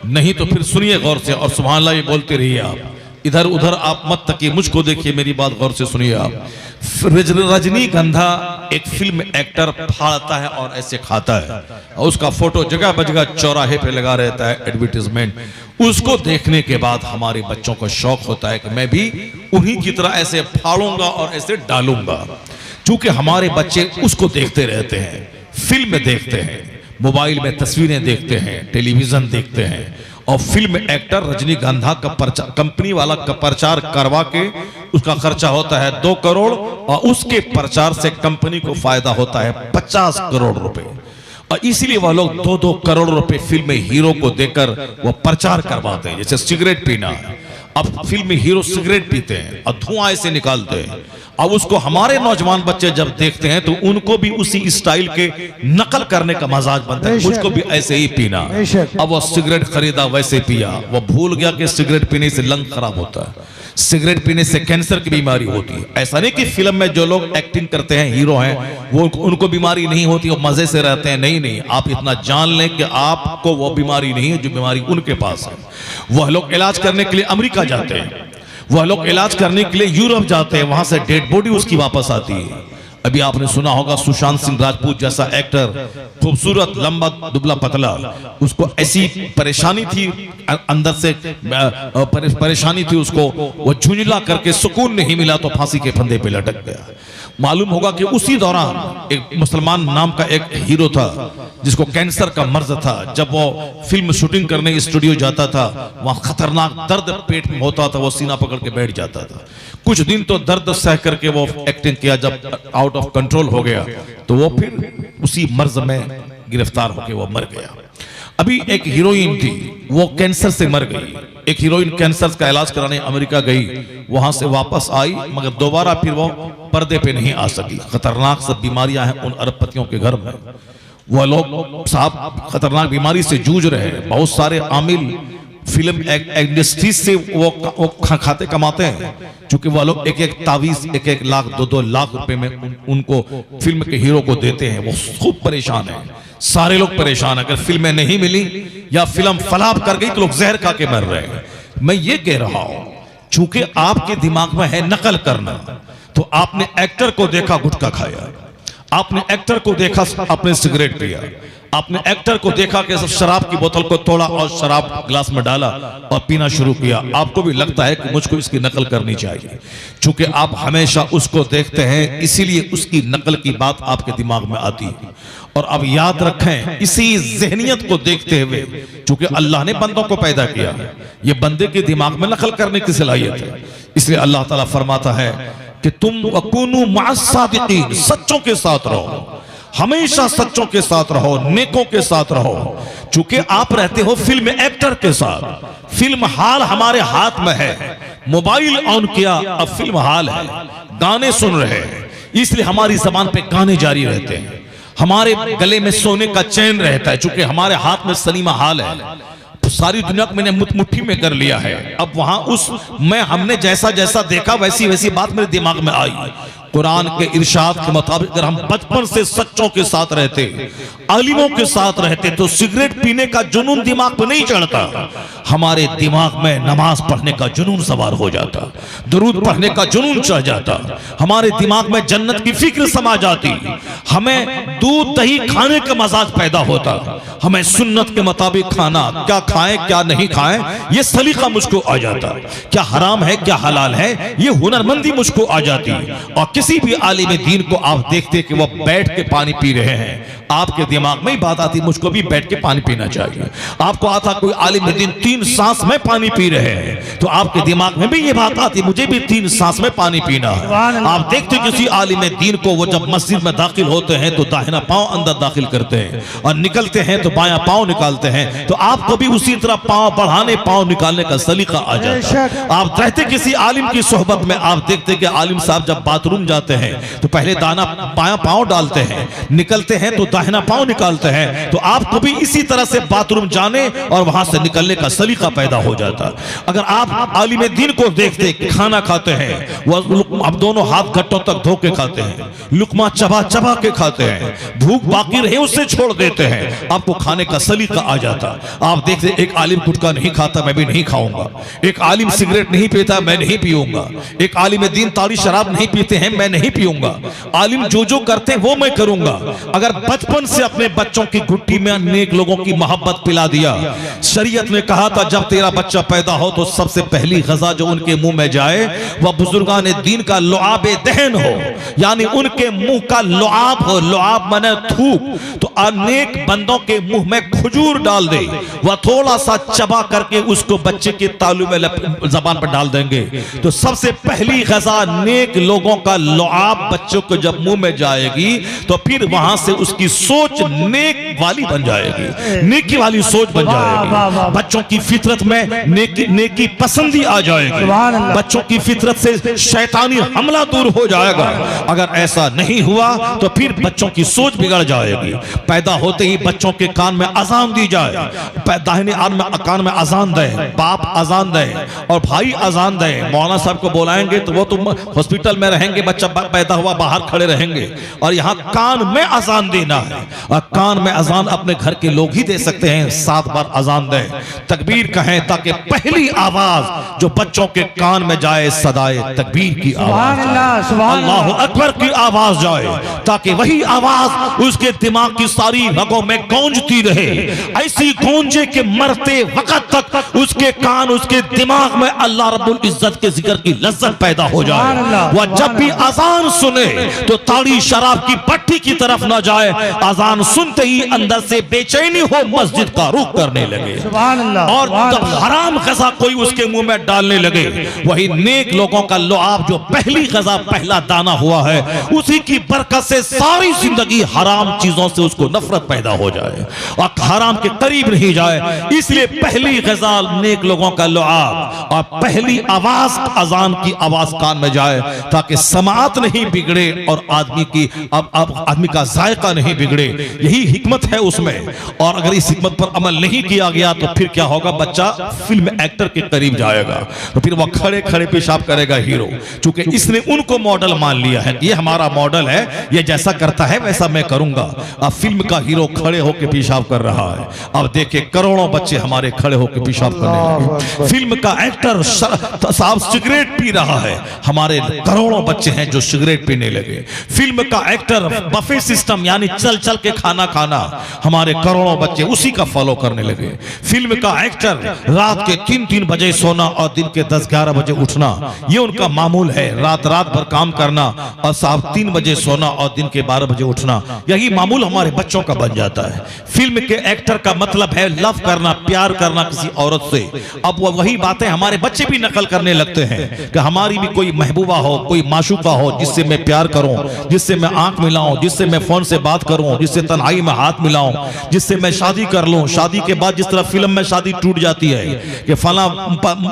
नहीं तो फिर सुनिए गौर से और सुभान अल्लाह ये बोलते रहिए। आप इधर उधर आप मत तकिए, मुझको देखिए, मेरी बात गौर से सुनिए आप। रजनीगंधा एक फिल्म एक्टर फाड़ता है और ऐसे खाता है, और उसका फोटो जगह बजगह चौराहे पे लगा रहता है, एडवर्टीजमेंट। उसको देखने के बाद हमारे बच्चों को शौक होता है कि मैं भी उन्हीं की तरह ऐसे फाड़ूंगा और ऐसे डालूंगा। चूंकि हमारे बच्चे उसको देखते रहते हैं, फिल्म देखते हैं, मोबाइल में तस्वीरें देखते हैं, टेलीविजन देखते हैं, और फिल्म एक्टर रजनीगंधा का कंपनी वाला का प्रचार करवा के उसका खर्चा होता है 2 करोड़, और उसके प्रचार से कंपनी को फायदा होता है 50 करोड़ रुपए। और इसीलिए वह लोग 2-2 करोड़ रुपए फिल्म हीरो को देकर वो प्रचार करवाते हैं। जैसे सिगरेट पीना है, अब फिल्म हीरो सिगरेट पीते हैं और धुआं ऐसे निकालते हैं, अब उसको हमारे नौजवान बच्चे जब देखते हैं तो उनको भी उसी स्टाइल के नकल करने का मजाज बनता है, मुझको भी ऐसे ही पीना। अब वो सिगरेट खरीदा वैसे पिया, वो भूल गया कि सिगरेट पीने से लंग खराब होता है, सिगरेट पीने से कैंसर की बीमारी होती है। ऐसा नहीं कि फिल्म में जो लोग एक्टिंग करते हैं, हीरो हैं, वो उनको बीमारी नहीं होती, वो मजे से रहते हैं। नहीं नहीं, आप इतना जान लें कि आपको वो बीमारी नहीं है जो बीमारी उनके पास है। वह लोग इलाज करने के लिए अमेरिका जाते हैं, वह लोग इलाज करने के लिए यूरोप जाते हैं, वहां से डेड बॉडी उसकी वापस आती है। अभी आपने सुना होगा सुशांत सिंह राजपूत जैसा एक्टर, खूबसूरत, लंबा, दुबला, पतला, उसको ऐसी परेशानी थी, अंदर से परेशानी थी उसको, वो झुंझला करके सुकून नहीं मिला तो फांसी के फंदे पे लटक गया। मालूम होगा कि उसी दौरान एक मुसलमान नाम का एक हीरो था जिसको कैंसर का मर्ज था। जब वो फिल्म शूटिंग करने स्टूडियो जाता था, वहां खतरनाक दर्द पेट में होता था, वो सीना पकड़ के बैठ जाता था। कुछ दिन तो दर्द सह करके वो एक्टिंग किया, जब आउट ऑफ कंट्रोल हो गया तो वो फिर उसी मर्ज में गिरफ्तार होकर वो मर गया। अभी एक हीरोइन थी, वो कैंसर से मर गई। एक हीरोइन कैंसर का इलाज कराने अमेरिका गई, वहां से वापस आई, मगर दोबारा फिर वो पर्दे पे नहीं आ सकी। खतरनाक सब बीमारियां हैं उन अरबपतियों के घर में। वह लोग साहब खतरनाक बीमारी से जूझ रहे हैं। बहुत सारे आमिल फिल्म इंडस्ट्री से वो खाते कमाते हैं, क्योंकि वह लोग एक एक तावीज 1-1 लाख 2-2 लाख रुपए में उनको फिल्म के हीरो को देते हैं। वो खूब परेशान है। सारे लोग परेशान, अगर फिल्में नहीं मिली या फिल्म फलाप कर गई तो लोग जहर खा के मर रहे हैं। मैं ये कह रहा हूं, चूंकि आपके दिमाग में है नकल करना, तो आपने एक्टर को देखा गुटखा खाया, आपने एक्टर को देखा आपने सिगरेट पिया, आपने एक्टर को देखा कि सब शराब की बोतल को तोड़ा और शराब गिलास में डाला और पीना शुरू किया। आपको भी लगता है कि मुझको इसकी नकल करनी चाहिए। चूंकि आप हमेशा उसको देखते हैं, इसीलिए उसकी नकल की बात आपके दिमाग में आती है। और अब याद रखें, इसी जहनियत को देखते हुए, चूंकि अल्लाह ने बंदों को पैदा किया, ये बंदे के दिमाग में नकल करने की सलाहियत है। इसलिए अल्लाह ताला फरमाता है कि तुम वकूनु मअस-सादिकीन, सच्चों के साथ रहो, हमेशा सच्चों के साथ रहो, नेकों के साथ रहो। चूंकि आप रहते हो फिल्म एक्टर के साथ, फिल्म हाल हमारे हाथ में है, मोबाइल ऑन किया अब फिल्म हाल है, गाने सुन रहे हैं, इसलिए हमारी जबान पे गाने जारी रहते हैं, हमारे गले में सोने का चैन रहता है, चूंकि हमारे हाथ में सलीमा हाल है। सारी दुनिया को मैंने मुट्ठी में कर लिया है। अब वहां हमने जैसा जैसा देखा वैसी वैसी बात मेरे दिमाग में आई। कुरान के इरशाद के मुताबिक अगर हम बचपन से सच्चों के साथ रहते, आलिमों के साथ रहते, तो सिगरेट पीने का जुनून दिमाग पर नहीं चढ़ता, हमारे दिमाग में नमाज पढ़ने का जुनून सवार हो जाता, दुरूद पढ़ने का जुनून चढ़ जाता, हमारे दिमाग में जन्नत की फिक्र समा जाती, हमें दूध दही खाने का मजाज पैदा होता, हमें सुन्नत के मुताबिक खाना, क्या खाएं क्या नहीं खाएं ये सलीका मुझको आ जाता, क्या हराम है क्या हलाल है ये हुनरमंदी मुझको आ जाती। और किसी भी आलिम दीन को आप देखते कि वो बैठ के पानी पी रहे हैं, आपके दिमाग में ही बात आती मुझको भी बैठ के पानी पीना चाहिए। आपको आता कोई आलिम दीन 3 सांस में पानी पी रहे हैं, तो आपके दिमाग में भी ये बात आती मुझे भी 3 सांस में पानी पीना है। आप देखते किसी आलिम दीन को, वो जब मस्जिद में दाखिल होते हैं तो दाहिना पांव अंदर दाखिल करते हैं और निकलते हैं तो बायां पांव निकालते हैं, तो आपको भी उसी तरह पांव बढ़ाने पांव निकालने का सलीका आ जाता है। आप रहते किसी आलिम की सोहबत में, आप देखते कि आलिम साहब जब बाथरूम जाते हैं तो पहले दाना बायां पांव डालते हैं, निकलते हैं तो दाहिना पांव निकालते हैं, तो आपको भी इसी तरह से बाथरूम जाने और वहां से निकलने का सलीका पैदा हो जाता। अगर आप आलिम दीन को देखते खाना खाते हैं, वो अब दोनों हाथ घट्टों तक धो के खाते हैं, लुकमा चबा चबा के खाते हैं, भूख बाकी रहे उससे छोड़ देते हैं, आपको खाने का सलीका आ जाता। आप देखते एक आलिम गुटखा नहीं खाता, मैं भी नहीं खाऊंगा, एक आलिम सिगरेट नहीं पीता, मैं नहीं पीऊंगा, एक आलिम दीन तारी शराब नहीं पीते हैं, मैं नहीं पीऊंगा, आलिम जो जो करते हैं वो मैं करूंगा। अगर बचपन से अपने बच्चों की घुट्टी में नेक लोगों की मोहब्बत पिला दिया, शरीयत ने कहा था जब तेरा बच्चा पैदा हो तो सबसे पहली ग़ज़ा जो उनके मुंह में जाए वह बुजुर्गान दीन का लुआब दहन हो, यानी उनके मुंह का लुआब हो, लुआब माने थूक, तो अनेक बंदों के मुंह में खजूर डाल दे, वह थोड़ा सा चबा करके उसको बच्चे के तालू में जबान पर डाल देंगे, तो सबसे पहली ग़ज़ा नेक लोगों का लुआब बच्चों को जब मुंह में जाएगी तो फिर वहां से उसकी सोच नेक वाली बन जाएगी, नेकी वाली सोच बन जाएगी, बच्चों की फितरत में नेकी पसंदी आ जाएगी, बच्चों की फितरत से शैतानी हमला दूर हो जाएगा। अगर ऐसा नहीं हुआ तो फिर बच्चों की सोच बिगड़ जाएगी। पैदा होते ही बच्चों के कान में अजान दी जाए, दाहिने कान में अजान दे, बाप अजान दे और भाई अजान दे, मौलाना साहब को बुलाएंगे तो वो तुम हॉस्पिटल में रहेंगे, बच्चा पैदा हुआ बाहर खड़े रहेंगे, और यहाँ कान में अजान देना है। और कान में अजान अपने घर के लोग ही दे सकते हैं, 7 बार अजान दें, तकबीर कहें, ताकि पहली आवाज जो बच्चों के कान में जाए सदाए तकबीर की आवाज, अल्लाहु अकबर की आवाज जाए, ताकि वही आवाज उसके दिमाग की सारी रगों में गूंजती रहे, ऐसी गूंजे के मरते वक्त तक उसके कान उसके दिमाग में अल्लाह रब्बुल इज्जत के जिक्र की लज्जत पैदा हो जाए। वह जब भी अजान सुने तो ताड़ी शराब की भट्टी की तरफ न जाए, अजान सुनते ही अंदर से बेचैनी हो मस्जिद का रुख करने लगे, और जब हराम ग़ज़ा कोई उसके मुंह में डालने लगे, वही नेक लोगों का लुआब जो पहली ग़ज़ा पहला दाना हुआ है, उसी की बरकत से सारी जिंदगी हराम चीजों से उसको नफरत पैदा हो जाए और हराम के करीब नहीं जाए। इसलिए पहली ग़ज़ा नेक लोगों का लुआब और पहली आवाज अजान की आवाज कान में जाए, ताकि समात नहीं बिगड़े और आदमी की आदमी का जायका नहीं बिगड़े। यही हिकमत है उसमें, और अगर इस हिकमत पर अमल नहीं किया गया तो फिर क्या होगा, बच्चा फिल्म एक्टर के करीब जाएगा, तो फिर वह खड़े खड़े पेशाब करेगा हीरो, क्योंकि इसने उनको मॉडल मान लिया है, ये हमारा मॉडल है, ये जैसा करता है वैसा मैं करूंगा। अब फिल्म फिल्म का हीरो खड़े होकर पेशाब कर रहा है। अब देखिए करोड़ों बच्चे हमारे खड़े होकर पेशाब करने लगे। फिल्म का एक्टर साहब सिगरेट पी रहा है, हमारे करोड़ों बच्चे हैं जो सिगरेट पीने लगे। फिल्म का एक्टर बफे सिस्टम यानी चल चल के खाना खाना, हमारे करोड़ों बच्चे उसी का फॉलो करने लगे। फिल्म का एक्टर रात के 3-3 बजे सोना और दिन के 10-11 बजे उठना, ये उनका मामूल है। रात भर काम करना और साहब 3 बजे सोना और दिन के 12 बजे उठना, यही मामूल हमारे बच्चों का बन जाता है। फिल्म के एक्टर का मतलब है लव करना, प्यार करना किसी औरत से। अब वही बातें हमारे बच्चे भी नकल करने लगते हैं कि हमारी भी कोई महबूबा हो, कोई माशूका हो जिससे मैं प्यार करूं, जिससे मैं आंख मिलाऊं, जिससे मैं फोन से बात करूं, जिससे तन्हाई में हाथ मिलाऊं, जिससे मैं शादी कर लूं। शादी के बाद जिस तरह फिल्म में शादी टूट जाती है कि फला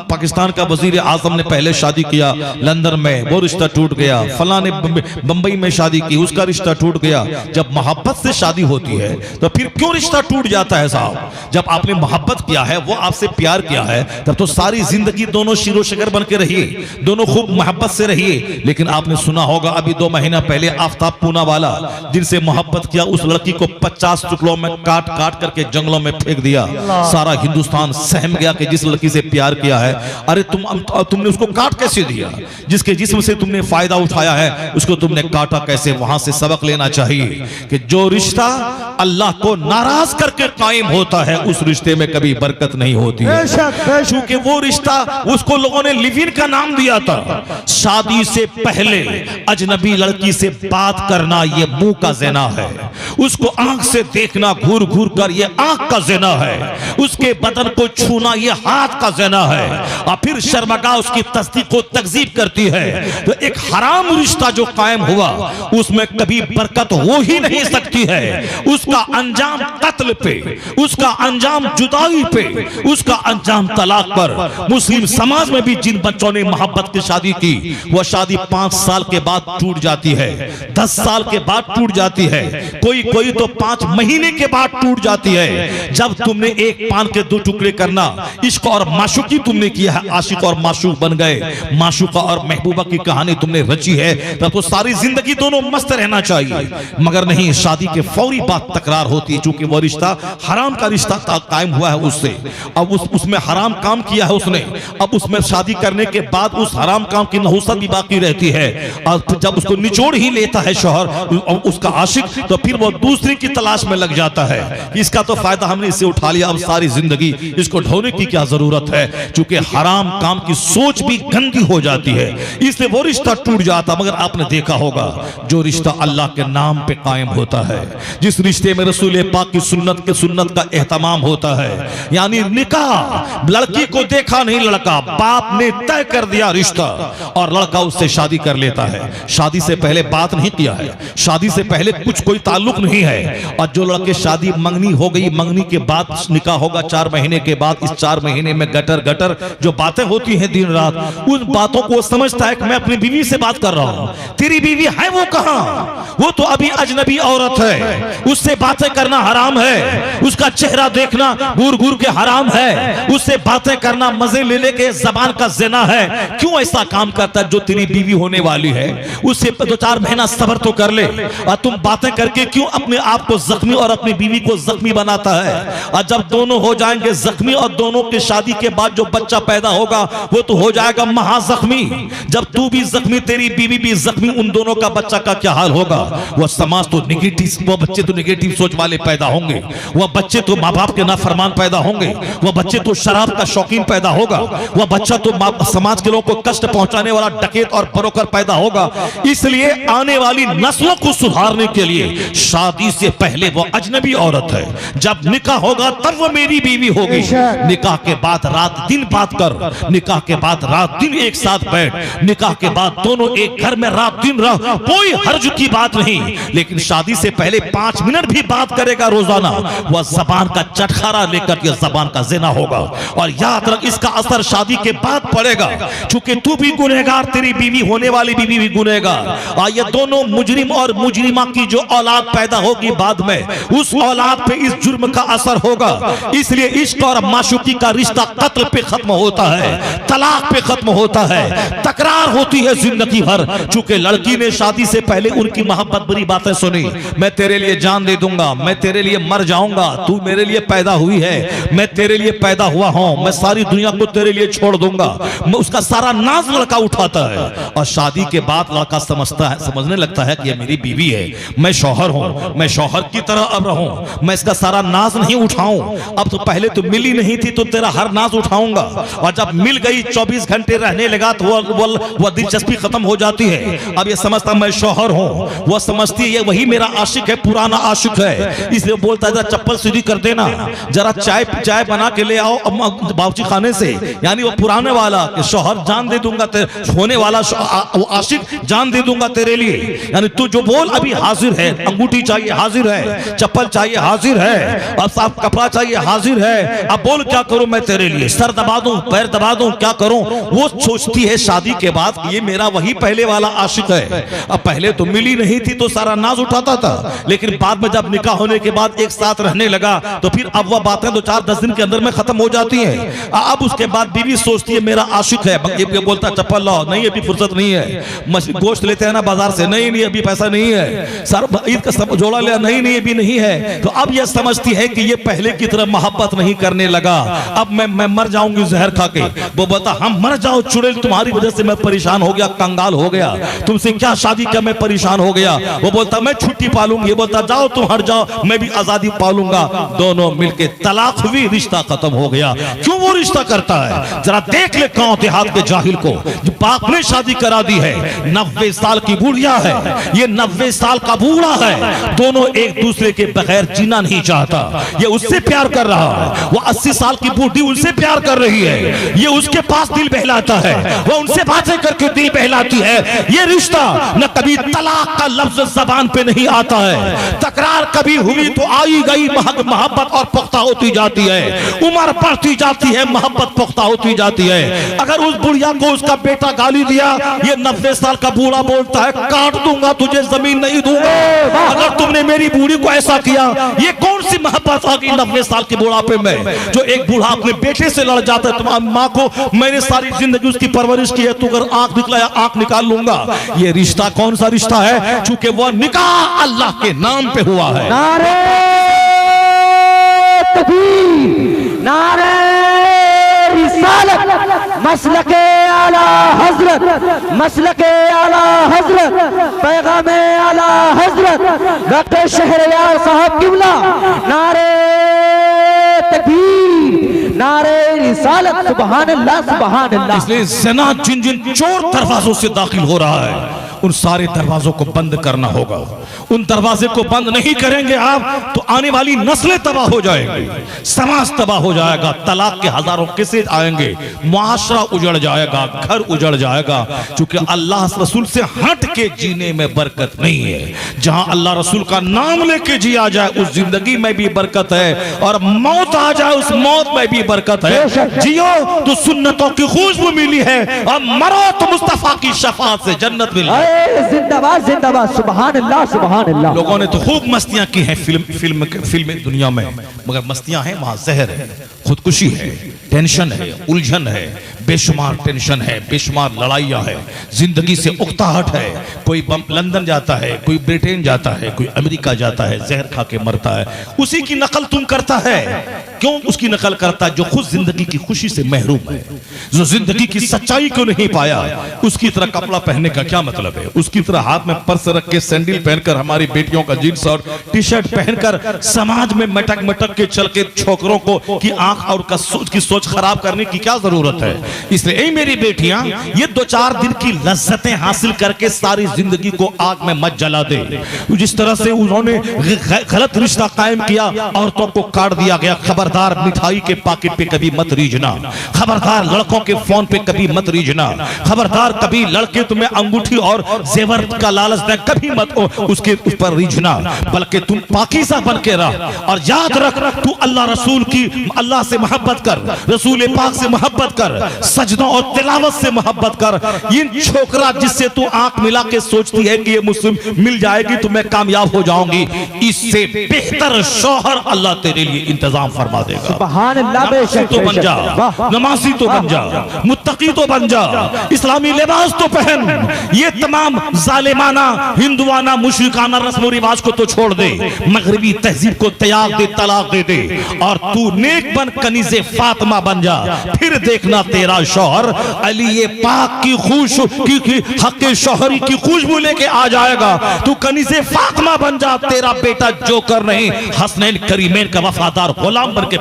पाकिस्तान का वजीर आजम ने पहले शादी किया लंदन में, वो रिश्ता टूट गया। फला ने बंबई में शादी की, उसका रिश्ता टूट गया। जब मोहब्बत से शादी होती है तो फिर क्यों रिश्ता टूट जाता है साहब? जब आपने मोहब्बत किया है, वो आपसे प्यार किया है, तब तो सारी जिंदगी दोनों शिरो शिकर बन के रहिए, दोनों खूब मोहब्बत से रहिए। लेकिन आपने सुना होगा अभी 2 महीना पहले आफ्ताब पूना वाला जिनसे मोहब्बत किया, उस लड़की को 50 टुकड़ों में काट काट करके जंगलों में फेंक दिया। सारा हिंदुस्तान सहम गया कि जिस लड़की से प्यार किया है, अरे तुमने उसको काट कैसे दिया? जिसके जिस्म से तुमने फायदा उठाया है उसको तुमने काटा कैसे? वहां से सबक लेना चाहिए कि जो रिश्ता अल्लाह को नाराज करके कायम होता है उस रिश्ते में कभी बरकत नहीं होती है। क्योंकि वो रिश्ता, उसको लोगों ने लिव इन का नाम दिया था। शादी से पहले अजनबी लड़की से बात करना ये मुंह का ज़िना है, उसको आंख से देखना घूर घूर कर ये आंख का ज़िना है, उसके बदन को छूना ये हाथ का ज़िना है, और फिर शर्मगा उसकी तस्दीक को तकजीब करती है। तो एक हराम रिश्ता जो कायम हुआ उसमें कभी बरकत हो ही नहीं सकती है। उसका अंजाम कत्ल पे, उसका अंजाम जुदाई पे, उसका अंजाम तलाक पर। मुस्लिम समाज में भी जिन बच्चों ने मोहब्बत की शादी की, वह शादी 5 साल के बाद टूट जाती है, 10 साल के बाद टूट जाती है, कोई तो 5 महीने के बाद टूट जाती है। जब तुमने एक पान के 2 टुकड़े करना, इश्क और माशूकी तुमने किया है, आशिक और माशूक बन गए, माशूका और महबूबा की कहानी तुमने रची है, तब तो सारी जिंदगी दोनों मस्त रहना चाहिए। मगर नहीं, शादी के फौरी बाद तकरार होती है, चूंकि वह रिश्ता हराम का रिश्ता कायम हुआ है उससे। अब उसमें हराम काम किया है उसने, अब उसमें शादी करने के बाद उस हराम काम की नहुसत भी बाकी रहती है। और जब उसको निचोड़ ही लेता है शौहर, उसका आशिक, तो फिर वो दूसरी की तलाश में लग जाता है। इसका तो फायदा हमने इससे उठा लिया, अब सारी जिंदगी इसको ढोने की क्या जरूरत है? चूंकि हराम काम की सोच भी गंदी हो जाती है, इसलिए वो रिश्ता टूट जाता। मगर आपने देखा होगा जो रिश्ता अल्लाह के नाम पे कायम होता है, जिस रिश्ते में रसूल पाक की सुन्नत का एहतमाम होता है, यानी निकाह, लड़की को देखा नहीं लड़का, बाप ने तय कर दिया रिश्ता और लड़का उससे शादी कर लेता है। शादी से पहले बात नहीं किया है, शादी से पहले कोई ताल्लुक नहीं है। और जो लड़के शादी मंगनी हो गई, मंगनी के बाद निकाह होगा 4 महीने के बाद, इस 4 महीने में गटर जो बातें होती हैं दिन रात, उन बातों को समझता है कि मैं अपनी बीवी से बात कर रहा हूं। तेरी बीवी है वो कहां? वो तो अभी अजनबी औरत है, उससे बातें करना हराम है, उसका चेहरा देखना घूर घूर के हराम है, उससे बातें करना मजे ले के जबान का ज़िना है। क्यों ऐसा काम करता है? जो तेरी बीवी होने वाली है उससे 2-4 महीना सब्र तो कर ले, और तुम बातें करके क्यों अपने आप को जख्मी और अपनी बीवी को जख्मी बनाता है? और जब दोनों हो जाएंगे जख्मी और दोनों के शादी के बाद जो बच्चा पैदा होगा वो तो हो जाएगा महाजख्मी। जब तू भी जख्मी, तेरी बीवी भी जख्मी, उन दोनों का बच्चा का क्या हाल होगा? वह समाज तो निगेटिव, वह बच्चे तो निगेटिव सोच वाले पैदा होंगे, वह बच्चे तो माँ बाप के नाफरमान पैदा होंगे, वह बच्चे तो शराब का शौकीन पैदा होगा, वह बच्चा तो समाज के लोगों को कष्ट पहुंचाने वाला डकैत और ब्रोकर पैदा होगा। इसलिए आने वाली नस्लों को सुधारने के लिए शादी से पहले वो अजनबी औरत है, जब निकाह होगा तब वो मेरी बीवी होगी। निकाह के बाद रात दिन बात कर, निकाह के बाद रात दिन एक साथ बैठ, निकाह के बाद दोनों एक घर में रात दिन रह, कोई हर्ज की बात नहीं। लेकिन शादी से पहले 5 मिनट भी बात करेगा रोजाना, वह जबान का चटखारा लेकर के जबान का ज़िना होगा। और याद रख, इसका असर शादी के बाद पड़ेगा, क्योंकि तू भी गुनहगार, तेरी बीवी होने वाली बीवी भी गुनहगार, और ये दोनों मुजरिम और मुजरिमा की जो औलाद पैदा होगी बाद में, उस औलाद पे इस जुर्म का असर होगा। इसलिए इश्क और माशूकी का रिश्ता कत्ल पे खत्म होता है, तलाक पे खत्म होता है, तकरार होती है जिंदगी भर। चूंकि लड़की ने शादी से पहले उनकी मोहब्बत भरी बातें सुनी, मैं तेरे लिए लिए जान दे दूंगा, मैं तेरे लिए मर जाऊंगा, तू मेरे लिए पैदा हुई है, मैं तेरे लिए पैदा हुआ हूं, मैं सारी दुनिया को तेरे लिए छोड़ दूंगा। मैं उसका सारा नाज लड़का उठाता है और शादी के बाद लड़का समझने लगता है कि ये मेरी बीवी है, मैं शौहर हूं, मैं शौहर की तरह अब रहूं, मैं इसका सारा नाज नहीं उठाऊं। अब तो पहले तो मिली नहीं थी तो तेरा हर नाज उठाऊंगा, और जब मिल गई 24 घंटे रहने लगा तो वो दिलचस्पी खत्म हो जाती है। अब ये समझता मैं शौहर हूं, वो समझती है ये वही मेरा आशिक है, पुराना आशिक है, इसलिए बोलता है जरा चप्पल सीधी कर देना, जरा चाय बना के ले आओ बावर्ची खाने से, यानी वो पुराने वाला शौहर जान दे दूंगा, होने वाला वो आशिक जान दे दूंगा तेरे लिए, यानी तू जो बोल अभी हाजिर है, अंगूठी चाहिए हाजिर है, चप्पल चाहिए हाजिर है, अब साफ कपड़ा चाहिए हाजिर है, अब बोल क्या करूं मैं तेरे लिए, सर दबा दूं, पैर दबा दूं, क्या करूं। वो सोचती है शादी के बाद ये मेरा वही पहले वाला आशिक है। अब पहले तो मिली नहीं थी तो सारा नाज उठाता था, लेकिन बाद में जब निकाह होने के बाद एक साथ रहने लगा तो फिर अब वह बातें 2-4-10 दिन के अंदर में खत्म हो जाती है। अब उसके बाद बीवी सोचती है मेरा आशिक है, ये बोलता चप्पल लाओ, नहीं अभी फुर्सत नहीं है, गोश्त लेते हैं ना बाजार से, नहीं अभी पैसा नहीं है, सर ईद का सब जोड़ा लिया, नहीं अभी नहीं है। तो अब यह समझती है कि ये पहले की तरह मोहब्बत नहीं करने लगा, अब मैं मर जाऊंगी जहर खा के। वो बोलता हम मर जाओ चुड़ैल, तुम्हारी वजह से मैं परेशान हो गया, कंगाल हो गया, तुमसे क्या शादी का मैं परेशान हो गया। वो बोलता मैं छुट्टी पालूंगी, ये बोलता जाओ तुम हट जाओ, मैं भी आजादी पालूंगा। दोनों मिलके तलाक हुई, रिश्ता खत्म हो गया। क्यों वो रिश्ता करता है? जरा देख ले गांव देहात के जाहिल को, जो बाप ने शादी करा दी है, 90 साल की बुढ़िया है, ये 90 साल का बूढ़ा है, दोनों एक दूसरे के बगैर जीना नहीं चाहता। ये उससे प्यार कर रहा है, वो 80 साल की बूढ़ी उनसे प्यार कर रही है, ये उसके पास दिल बहलाता है, वो उनसे बातें करके दिल बहलाती है। ये रिश्ता न कभी तलाक का लफ्ज जबान पे नहीं आता है, तकरार कभी हुई तो आई गई मोहब्बत और पुख्ता होती जाती है, उम्र बढ़ती जाती है, मोहब्बत पुख्ता होती जाती है। अगर उस बुढ़िया को उसका बेटा गाली दिया, ये 90 साल का बूढ़ा बोलता है काट दूंगा तुझे, जमीन नहीं दूंगा अगर तुमने मेरी बूढ़ी को ऐसा किया। ये कौन सी मोहब्बत आ गई 90 साल के बुढ़ापे में, जो एक बूढ़ा अपने बेटे से लड़ जाता है। तुम्हारी माँ को मैंने सारी जिंदगी उसकी परवरिश की है, तू अगर आंख निकलाया आंख निकाल लूंगा। ये रिश्ता कौन सा रिश्ता है? चूंकि वह निकाह अल्लाह के नाम पे हुआ है। नारे तकबीर, नारे रिसालत, मसलके आला हजरत, मसलके आला हजरत, पैगामे आला हजरत डॉक्टर शहरयार साहब किबला। नारे तकबीर, नारे रिसालत, सुभान अल्लाह सुभान अल्लाह। इसलिए ज़िना जिन जिन चोर दरवाजों से दाखिल हो रहा है, उन सारे दरवाजों को बंद करना होगा। उन दरवाजे को बंद नहीं करेंगे आप तो आने वाली नस्लें तबाह हो जाएंगी, समाज तबाह हो जाएगा, तलाक के हजारों केसेस आएंगे, मुआशरा उजड़ जाएगा, घर उजड़ जाएगा। क्योंकि अल्लाह रसूल से हट के जीने में बरकत नहीं है। जहां अल्लाह रसूल का नाम लेके जिया जाए उस जिंदगी में भी बरकत है, और मौत आ जाए उस मौत में भी बरकत है। जियो तो सुन्नतों की खुशबू मिली है, और मरो तो मुस्तफा की शफाअत से जन्नत मिली। जिंदाबाद जिंदाबाद, सुभान अल्लाह सुभान अल्लाह। लोगों ने तो खूब मस्तियां की हैं फिल्म दुनिया में, मगर मस्तियां हैं वहां जहर है, खुदकुशी है, टेंशन है, उलझन है, बेशुमार टेंशन है, बेशुमार लड़ाइयां है, जिंदगी से उकताहट है। कोई लंदन जाता है, कोई ब्रिटेन जाता है, कोई अमेरिका जाता है, जहर खा के मरता है, उसी की नकल तुम करता है। क्यों उसकी नकल करता है? जो खुद जिंदगी की खुशी से महरूम है, जो जिंदगी की सच्चाई को नहीं पाया। उसकी तरह कपड़ा पहनने का क्या मतलब है? उसकी तरह हाथ में पर्स रख के सैंडल पहनकर, हमारी बेटियों का जीन्स और टी शर्ट पहनकर समाज में मटक मटक के चल के छोकरों को की आंख और की सोच खराब करने की क्या जरूरत है? इसलिए मेरी बेटियां, ये 2-4 दिन की लज्जतें हासिल करके सारी जिंदगी को आग में मत जला दे। जिस तरह से उन्होंने गलत रिश्ता कायम किया, औरतों को काट दिया गया। खबरदार मिठाई के पैकेट पे कभी मत रीझना, खबरदार लड़कों के फोन पे कभी मत रीझना, खबरदार कभी लड़के तुम्हें अंगूठी और जेवर का लालच दे, कभी मत उसके उस पर रीझना, बल्कि तुम पाकीज़ा बन के रह। और याद रख, तू अल्लाह रसूल की, अल्लाह से मोहब्बत कर, रसूल पाक से मोहब्बत कर, सजदों और तिलावत से मोहब्बत कर। इन छोकरा जिससे तू आंख मिला के सोचती है कि ये मुस्लिम मिल जाएगी तो मैं कामयाब हो जाऊंगी, इससे बेहतर शौहर अल्लाह तेरे लिए इंतजाम फरमा देगा। सुभान अल्लाह, बेशक तो बन जा, नमाजी तो बन जा, मुत्तकी तो बन जा, इस्लामी लिबास तो पहन। ये तमाम जालिमाना हिंदुआना मुशरिकाना रस्म रिवाज को तो छोड़ दे, मगरबी तहजीब को त्याग दे, तलाक दे दे और तू नेक बन, कनीज़े फातिमा बन जा। फिर देखना तेरा शौहर अली पाक की खुश की हक शौहरी की खुशबू लेके आ जाएगा। तू कनीज़े फातिमा बन जा, तेरा बेटा जोकर नहीं हसनैन करीमैन का वफादार गुलाम बन के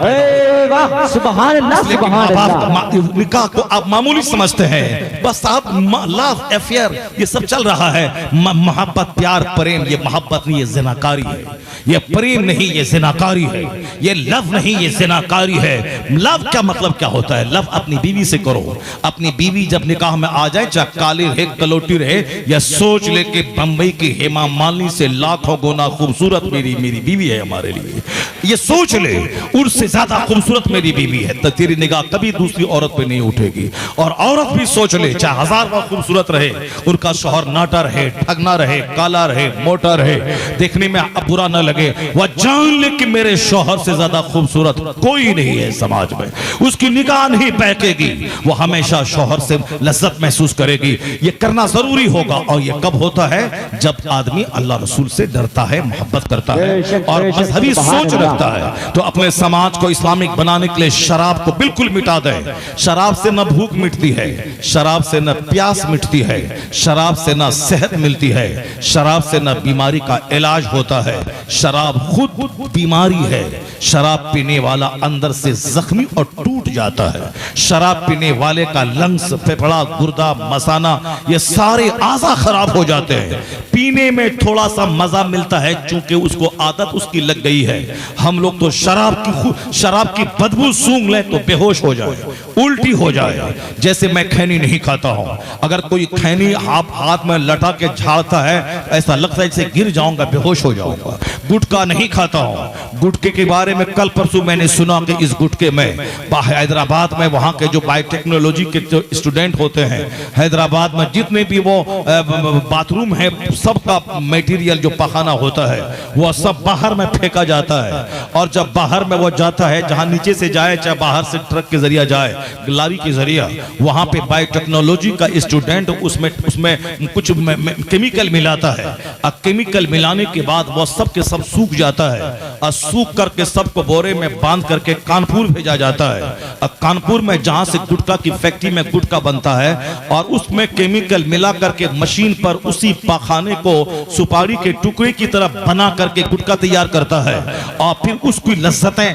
वाह, सुभान अल्लाह, सुभान अल्लाह। निकाह को आप मामूली समझते हैं, बस आप लव अफेयर ये सब चल रहा है। मोहब्बत प्यार प्रेम, ये मोहब्बत नहीं, ये जिनाकारी है। ये प्रेम नहीं, ये जिनाकारी है। ये लव नहीं, ये जिनाकारी है। लव का मतलब क्या होता है? लव अपनी बीवी से करो। अपनी बीवी जब निकाह में आ जाए, चाहे काली रहे कलोटी रहे, या सोच ले कि बंबई की हेमा मालिनी से लाखों गुना खूबसूरत मेरी बीवी है हमारे लिए। ये सोच ले उससे ज्यादा खूबसूरत मेरी बीवी है, तो तेरी निगाह कभी दूसरी औरत पे नहीं उठेगी। और औरत भी सोच ले, चाहे हजार बार खूबसूरत रहे, उनका शौहर नाटा रहे, ठगना रहे, काला रहे, मोटा रहे, देखने में बुरा न लगे, वह जान ले कि मेरे शौहर से ज्यादा खूबसूरत कोई नहीं है समाज में। उसकी निगाह नहीं बहकेगी, वो हमेशा शौहर से लज्जत महसूस करेगी। ये करना जरूरी होगा। और ये कब होता है? जब आदमी अल्लाह रसूल से डरता है, मोहब्बत करता है और मजहबी सोच रखता है। तो अपने समाज को इस्लामिक बनाने के लिए शराब को बिल्कुल मिटा दे। शराब से न भूख मिटती है, शराब से न प्यास मिटती है, शराब से न सेहत मिलती है, शराब से न बीमारी का इलाज होता है। शराब खुद बीमारी है। शराब पीने वाला अंदर से जख्मी और टूट जाता है। शराब पीने वाले का लंग्स, फेफड़ा, गुर्दा, मसाना, ये सारे आज़ा खराब हो जाते हैं। पीने में थोड़ा सा मजा मिलता है, चूंकि उसको आदत उसकी लग गई है। हम लोग तो शराब की बदबू सूंघ ले तो बेहोश हो जाए, उल्टी हो जाए। जैसे मैं खैनी नहीं खाता हूं, अगर कोई खैनी हाथ में लटा के झाड़ता है, ऐसा लगता है जैसे गिर जाऊंगा, बेहोश हो जाऊंगा। गुटखा नहीं खाता हूं। गुटखे के बारे में कल परसों मैंने सुना कि इस गुटखे में हैदराबाद में वहां के जो बायोटेक्नोलॉजी के जो स्टूडेंट होते हैं, हैदराबाद में जितने भी वो बाथरूम है, सबका मटेरियल जो पखाना होता है वह सब बाहर में फेंका जाता है। और जब बाहर में वो जाता है, जहां नीचे से जाए, चाहे बाहर से ट्रक के जरिए जाए, लारी के जरिए, वहां पे बायोटेक्नोलॉजी का स्टूडेंट उसमें कुछ केमिकल मिलाता है। और केमिकल मिलाने के बाद वो सब के सब सूख जाता है। और सूख करके सबको बोरे में बांध करके कानपुर भेजा जाता है। और कानपुर में जहां से गुटखा की फैक्ट्री में गुटखा बनता है, और उसमें केमिकल मिला करके मशीन पर उसी पखाने को सुपारी के टुकड़े की तरह बना करके गुटखा तैयार करता है। और फिर उसकी लज्जतें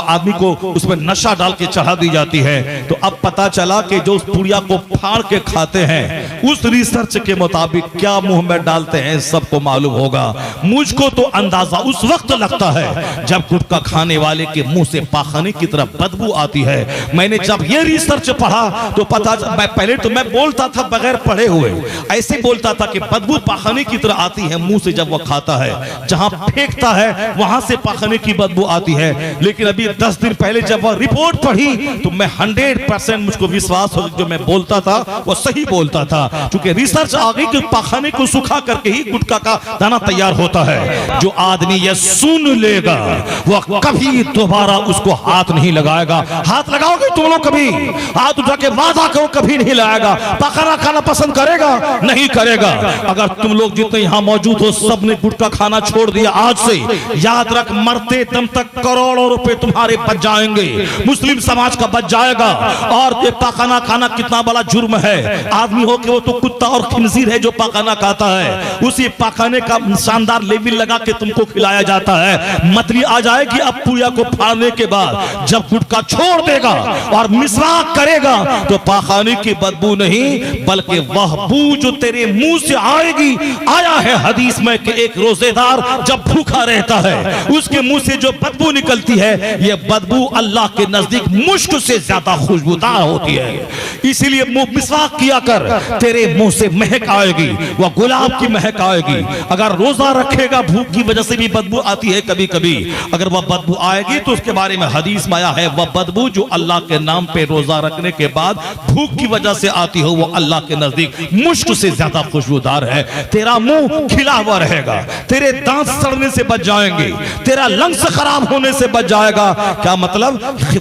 आदमी को उसमें नशा डाल के चढ़ा दी जाती है। तो अब पता चला कि जो उस पुड़िया को फाड़ के खाते हैं, उस रिसर्च के मुताबिक क्या मुंह में डालते हैं सबको मालूम होगा। मुझको तो अंदाजा उस वक्त लगता है जब गुटखा खाने वाले के मुंह से पाखाने की तरह बदबू आती है। मैंने जब ये रिसर्च पढ़ा तो पता, पहले तो मैं बोलता था बगैर पढ़े हुए, ऐसे बोलता था कि बदबू पाखाने की तरह आती है मुंह से जब वो खाता है, जहां फेंकता है वहां से पाखाने की बदबू आती है। लेकिन अभी 10 दिन पहले जब वो रिपोर्ट पढ़ी तो मैं 100% मुझको विश्वास हो, जो मैं बोलता था वो सही बोलता था, क्योंकि रिसर्च आ गई कि पाखाने को सुखा करके ही गुटखा का दाना तैयार होता है। जो आदमी ये सुन लेगा वो कभी दोबारा उसको हाथ नहीं लगाएगा। हाथ लगाओगे तुम लोग कभी? हाथ उठा के वादा करो, कभी नहीं लगाएगा। पकाना खाना पसंद करेगा? नहीं करेगा। अगर तुम लोग जितने यहाँ मौजूद हो सब ने गुटखा खाना छोड़ दिया आज से, याद रख मरते दम तक करोड़ों रुपए तुम्हारे बच जाएंगे, मुस्लिम समाज का बच जाएगा। और ये पाखाना खाना कितना बड़ा जुर्म है। आदमी हो कि वो तो कुत्ता और खिंजीर है जो पाखाना खाता है, उसी पाखाने का शानदार लेवल लगा के तुमको खिलाया जाता है। मतली आ जाएगी अब पुड़िया को फाड़ने के बाद। जब गुटखा छोड़ देगा और मिसवाक करेगा तो पाखाने की बदबू नहीं बल्कि वह बू जो तेरे मुंह से आएगी। आया है हदीस में कि एक रोजेदार जब भूखा रहता है उसके मुंह से जो बदबू निकलती है, यह बदबू अल्लाह के नजदीक मुश्क से ज्यादा खुशबूदार होती है। इसीलिए मिसवाक किया कर, तेरे मुंह से महक आएगी, वह गुलाब की महक आएगी। अगर रोजा रखेगा भूख की वजह से भी बदबू आती है कभी कभी, अगर वह बदबू आएगी तो उसके बारे में हदीस में आया है, वह बदबू जो अल्लाह के नाम पे रोजा रखने के बाद भूख की वजह से आती हो, वो अल्लाह के नजदीक मुश्क से ज्यादा खुशबूदार है। तेरा मुंह खिला हुआ रहेगा, तेरे दांत सड़ने से बच जाएंगे, तेरा लंग्स खराब होने से बच जाएगा। क्या मतलब?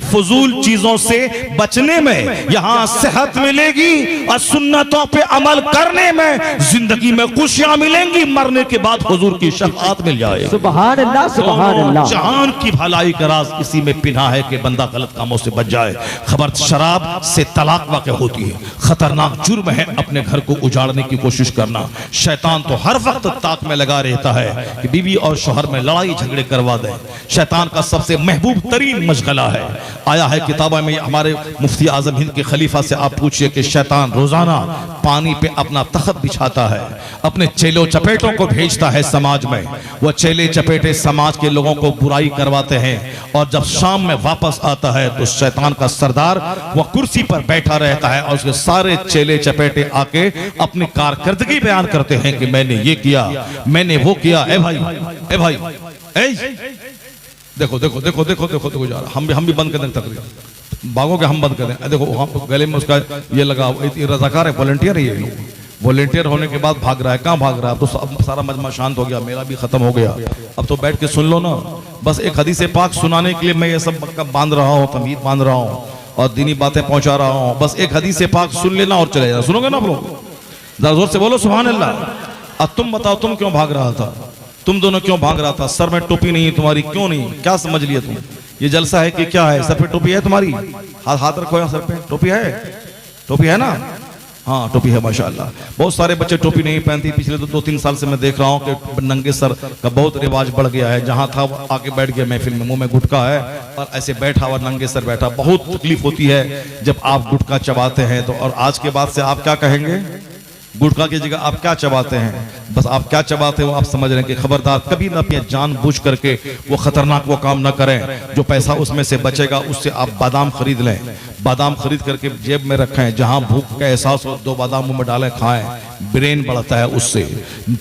फजूल चीजों से बचने में यहां सेहत मिलेगी और सुन्नतों पे अमल करने में जिंदगी में खुशियां मिलेंगी, मरने के बाद हुजूर की शफाअत मिल जाएगी। सुभान अल्लाह, सुभान अल्लाह। जहान की भलाई का राज इसी में पिना है कि बंदा गलत कामों से बच जाए। खबर शराब से तलाक वाक़ होती है, खतरनाक जुर्म है अपने घर को उजाड़ने की कोशिश करना। शैतान तो हर वक्त ताक में लगा रहता है कि बीवी और शौहर में लड़ाई झगड़े करवा दे। शैतान का सबसे महबूब तरीन मशगला है। आया है किताबों में, हमारे मुफ्ती आजम हिंद के खलीफा से आप पूछिए कि शैतान रोजाना पानी पे अपना तख्त बिछाता है, अपने चेलों चपेटों को भेजता है समाज में। वह चेले चपेटे समाज के लोगों को बुराई करवाते हैं और जब शाम में वापस आता है तो शैतान का सरदार वह कुर्सी पर बैठा रहता है और उसके सारे चेले चपेटे आके अपनी कारकर्दगी बयान करते हैं कि मैंने ये किया, मैंने वो किया। ए भाई, ए भाई, ए देखो देखो देखो देखो देखो देखो यार, हम भी बंद कर दें तकरीर, भागो के हम बंद कर दें। देखो वहाँ गले में उसका ये लगा, रजाकार है, वॉलंटियर है ये लोग। वॉलंटियर होने के बाद भाग रहा है, कहाँ भाग रहा है? अब तो सारा मजमा शांत हो गया, मेरा भी खत्म हो गया। अब तो बैठ के सुन लो ना, बस एक हदीस पाक सुनाने के लिए मैं ये सब बांध रहा हूँ, तमीद बांध रहा हूँ और दीनी बातें पहुंचा रहा हूँ। बस एक हदीस पाक सुन लेना और चले जाना। सुनोगे ना आप लोग? जरा जोर से बोलो सुभान अल्लाह। अब तुम बताओ, तुम क्यों भाग रहा था? तुम दोनों क्यों भाग रहा था? सर में टोपी नहीं है तुम्हारी, क्यों नहीं? क्या समझ लिया तुम? ये जलसा है कि क्या है? सर पे टोपी है तुम्हारी? हाथ रखो यहाँ, सर पे टोपी है? टोपी है ना? हाँ टोपी है माशाअल्लाह। बहुत सारे बच्चे टोपी नहीं पहनती। पिछले 2-3 साल से मैं देख रहा हूँ कि नंगे सर का बहुत रिवाज बढ़ गया है। जहाँ था आके बैठ गया महफिल में, मुंह में गुटखा है और ऐसे बैठा हुआ नंगे सर बैठा। बहुत तकलीफ होती है जब आप गुटखा चबाते हैं तो। और आज के बाद से आप क्या कहेंगे? गुटखा की जगह आप क्या चबाते हैं? बस आप क्या चबाते हो आप समझ रहे हैं कि खबरदार कभी ना अपनी जानबूझ करके वो खतरनाक वो काम ना करें। जो पैसा उसमें से बचेगा उससे आप बादाम खरीद लें, बादाम खरीद करके जेब में रखें, जहां भूख का एहसास हो 2 बादाम मुंह में डालें, खाएं। ब्रेन बढ़ता है, उससे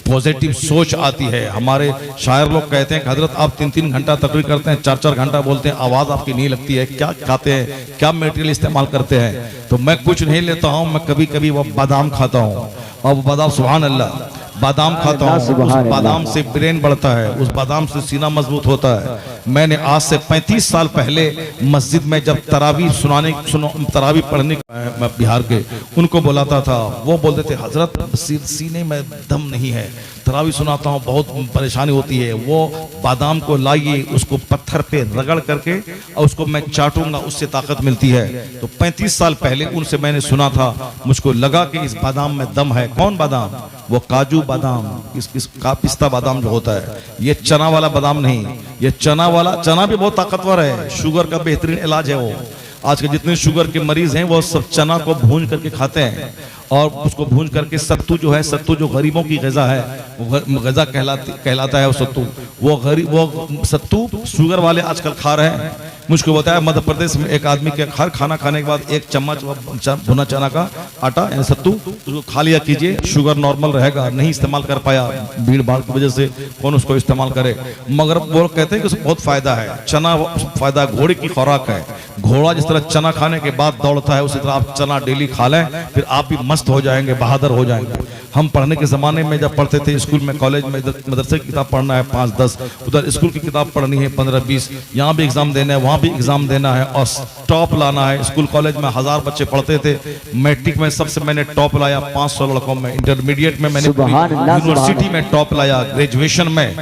पॉजिटिव सोच आती है। हमारे शायर लोग कहते हैं कि हजरत आप 3-3 घंटा तकरीर करते हैं, 4-4 घंटा बोलते हैं, आवाज आपकी नहीं लगती है, क्या खाते हैं, क्या मटेरियल इस्तेमाल करते हैं? तो मैं कुछ नहीं लेता हूं, मैं कभी कभी वो बादाम खाता हूं और बादाम सुभान अल्लाह बादाम खाता हूँ, उस बादाम से ब्रेन बढ़ता है, उस बादाम से सीना मजबूत होता है। मैंने आज से 35 साल पहले मस्जिद में जब तरावी तरावी पढ़ने मैं बिहार के उनको बुलाता था, वो बोलते थे हजरत सीने में दम नहीं है, तरावी सुनाता हूँ बहुत परेशानी होती है। वो बादाम को लाइए, उसको पत्थर पे रगड़ करके और उसको मैं चाटूंगा, उससे ताकत मिलती है। तो 35 साल पहले उनसे मैंने सुना था, मुझको लगा कि इस बादाम में दम है। कौन बादाम? वो काजू बादाम, पिस्ता बादाम जो होता है, ये चना वाला बादाम नहीं। ये चना भी बहुत ताकतवर है, शुगर का बेहतरीन इलाज है वो। आज के जितने शुगर के मरीज हैं वो सब चना को भून करके खाते हैं और उसको भून करके सत्तू जो है, सत्तू जो गरीबों की ग़िज़ा है, ग़िज़ा कहलाता है वो सत्तू। वो सत्तू शुगर वाले आजकल खा रहे हैं। मुझको बताया मध्य प्रदेश में एक आदमी के हर खाना खाने के बाद 1 चम्मच भुना चना का आटा यानी सत्तू उसको खा लिया कीजिए, शुगर नॉर्मल रहेगा। नहीं इस्तेमाल कर पाया भीड़ भाड़ की वजह से, कौन उसको इस्तेमाल करे, मगर वो कहते हैं कि उसमें बहुत फायदा है। चना फायदा, घोड़े की खुराक है। घोड़ा जिस तरह चना खाने के बाद दौड़ता है, उसी तरह आप चना डेली खा लें, फिर आप भी मस्त हो जाएंगे, बहादुर हो जाएंगे। हम पढ़ने के ज़माने में जब पढ़ते थे स्कूल में, कॉलेज में, मदरसे की किताब पढ़ना है 5-10, उधर स्कूल की किताब पढ़नी है 15-20, यहाँ भी एग्जाम देना है, वहाँ भी एग्जाम देना है और टॉप लाना है। स्कूल कॉलेज में 1000 बच्चे पढ़ते थे, मैट्रिक में सबसे मैंने टॉप लाया 500 लड़कों में, इंटरमीडिएट में मैंने यूनिवर्सिटी में टॉप लाया, ग्रेजुएशन में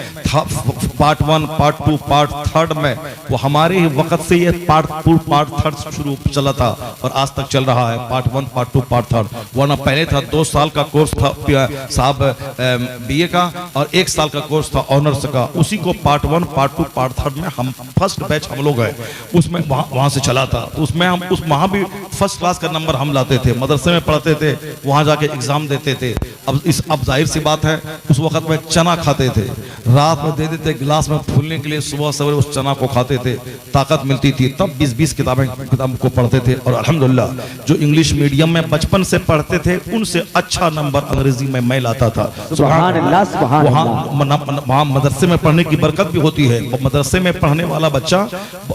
पार्ट 1 पार्ट 2 पार्ट 3 में। वो हमारे ही वक्त से ये पार्ट 2 पार्ट 3 शुरू चला था और आज तक चल रहा है, पार्ट 1 पार्ट 2 पार्ट 3। वरना पहले था 2 साल का कोर्स था साहब बीए का और 1 साल का कोर्स था ऑनर्स का, उसी को पार्ट 1 पार्ट 2 पार्ट 3 में हम फर्स्ट बैच हम लोग हैं, उसमें वहाँ से चला था। तो उसमें हम वहाँ भी फर्स्ट क्लास का नंबर हम लाते थे, मदरसे में पढ़ते थे, वहाँ जाके एग्जाम देते थे। अब जाहिर सी बात है उस वक्त में चना खाते थे, रात में दे देते गिलास में फूलने के लिए सुबह सवेरे उस चना को खाते थे, ताकत मिलती थी। तब 20-20 किताब को पढ़ते थे और अल्हम्दुलिल्लाह जो इंग्लिश मीडियम में बचपन से पढ़ते थे उनसे अच्छा नंबर अंग्रेजी में मैं लाता था। सुभान अल्लाह, सुभान अल्लाह। वहाँ मदरसे में पढ़ने की बरकत भी होती है। मदरसे में पढ़ने वाला बच्चा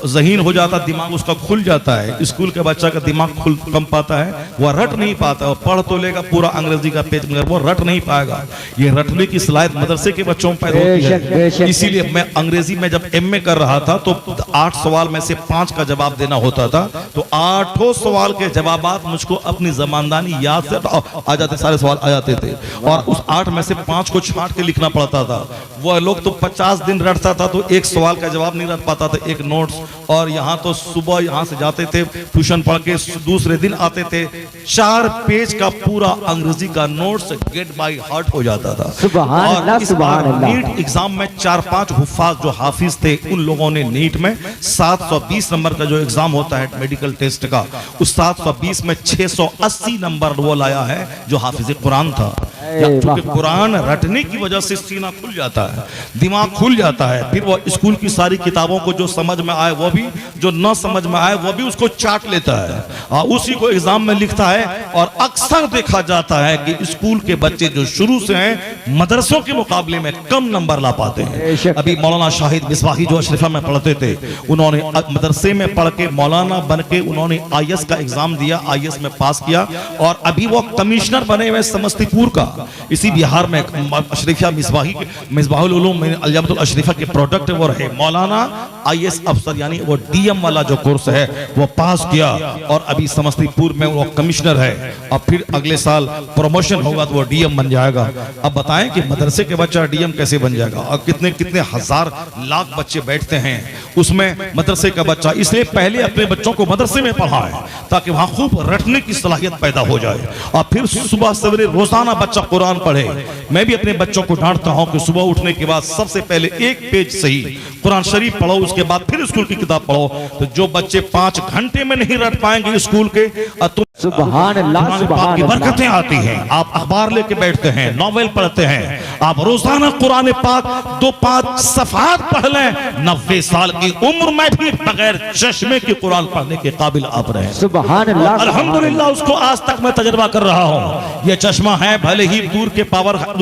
ज़हीन हो जाता, दिमाग उसका खुल जाता है। स्कूल के बच्चा का दिमाग खुल कम पाता है, वह रट नहीं पाता। वो पढ़ तो लेगा पूरा अंग्रेजी का पेज मगर वो रट नहीं पाएगा। ये रटने की सलाहियत मदरसे के बच्चों में पैदा होती है। इसीलिए मैं अंग्रेजी में जब एमए कर रहा था तो 8 सवाल में से 5 का जवाब देना होता था, तो 8 सवाल के जवाबात मुझको अपनी जमानदानी याद से आ जाते, सारे सवाल आ जाते थे और उस 8 में से 5 को छांट के लिखना पड़ता था। वह लोग तो 50 दिन रटता था तो एक सवाल का जवाब नहीं रट पाता था, एक नोट्स। और यहाँ तो सुबह यहाँ से जाते थे ट्यूशन पढ़ के, दूसरे दिन आते थे, 4 पेज का पूरा अंग्रेजी का नोट्स गेट बाय हार्ट हो जाता था। सुभान अल्लाह, सुभान अल्लाह। नीट एग्जाम में 4-5 हुफ्फाज जो हाफिज थे उन लोगों ने नीट में 720 नंबर का जो एग्जाम होता है मेडिकल टेस्ट का, उस 720 में 680 नंबर वो लाया है जो हाफिज कुरान था। क्योंकि कुरान रटने की वजह से सीना खुल जाता है, दिमाग खुल जाता है। फिर वो स्कूल की सारी किताबों को जो समझ में आए वो भी, जो न समझ में आए वो भी उसको चाट लेता है, उसी को एग्जाम में लिखता है। और अक्सर देखा जाता है कि स्कूल के बच्चे जो शुरू से हैं मदरसों के मुकाबले में कम नंबर ला पाते हैं। अभी मौलाना शाहिद मिसबाही जो अशरफा में पढ़ते थे, उन्होंने मदरसे में पढ़ के मौलाना बन के उन्होंने IAS का एग्जाम दिया, IAS में पास किया और अभी वो कमिश्नर बने हुए समस्तीपुर का। इसी बिहार में अशरफिया मिसबाहुल उलूम अल-जमाअतुल अशरफा के प्रोडक्ट वो रहे। मौलाना IAS अफसर यानी वो DM वाला जो कोर्स है वो पास किया और अभी समस्तीपुर में वो कमिश्नर है। अब फिर अगले साल प्रमोशन होगा तो वो DM बन जाएगा। अब बताएं कि मदरसे के बच्चा DM कैसे बन जाएगा? और कितने कितने हजार लाख बच्चे बैठते हैं उसमें मदरसे का बच्चा। इसलिए पहले अपने बच्चों को मदरसे में पढ़ाएं ताकि वहां खूब रटने की सलाहियत पैदा हो जाए और फिर सुबह सवेरे रोजाना बच्चा कुरान पढ़े। मैं भी अपने बच्चों को डांटता हूं कि सुबह उठने के बाद सबसे पहले 1 पेज सही कुरान शरीफ पढ़ो, उसके बाद फिर स्कूल की किताब पढ़ो। तो जो बच्चे 5 घंटे में नहीं रट पाएंगे स्कूल के, तुम सुभान अल्लाह, सुभान की अल्लाह। बरकतें आती हैं। आप अखबार लेके बैठते हैं, नॉवेल पढ़ते हैं, आप रोजाना कुरान पाक 2-5 सफात पढ़ लें, 90 साल की उम्र में भी बगैर चश्मे के कुरान पढ़ने के काबिल आप रहे। सुभान अल्लाह, अल्हम्दुलिल्लाह उसको आज तक मैं तजर्बा कर रहा हूँ। ये चश्मा है, भले ही दूर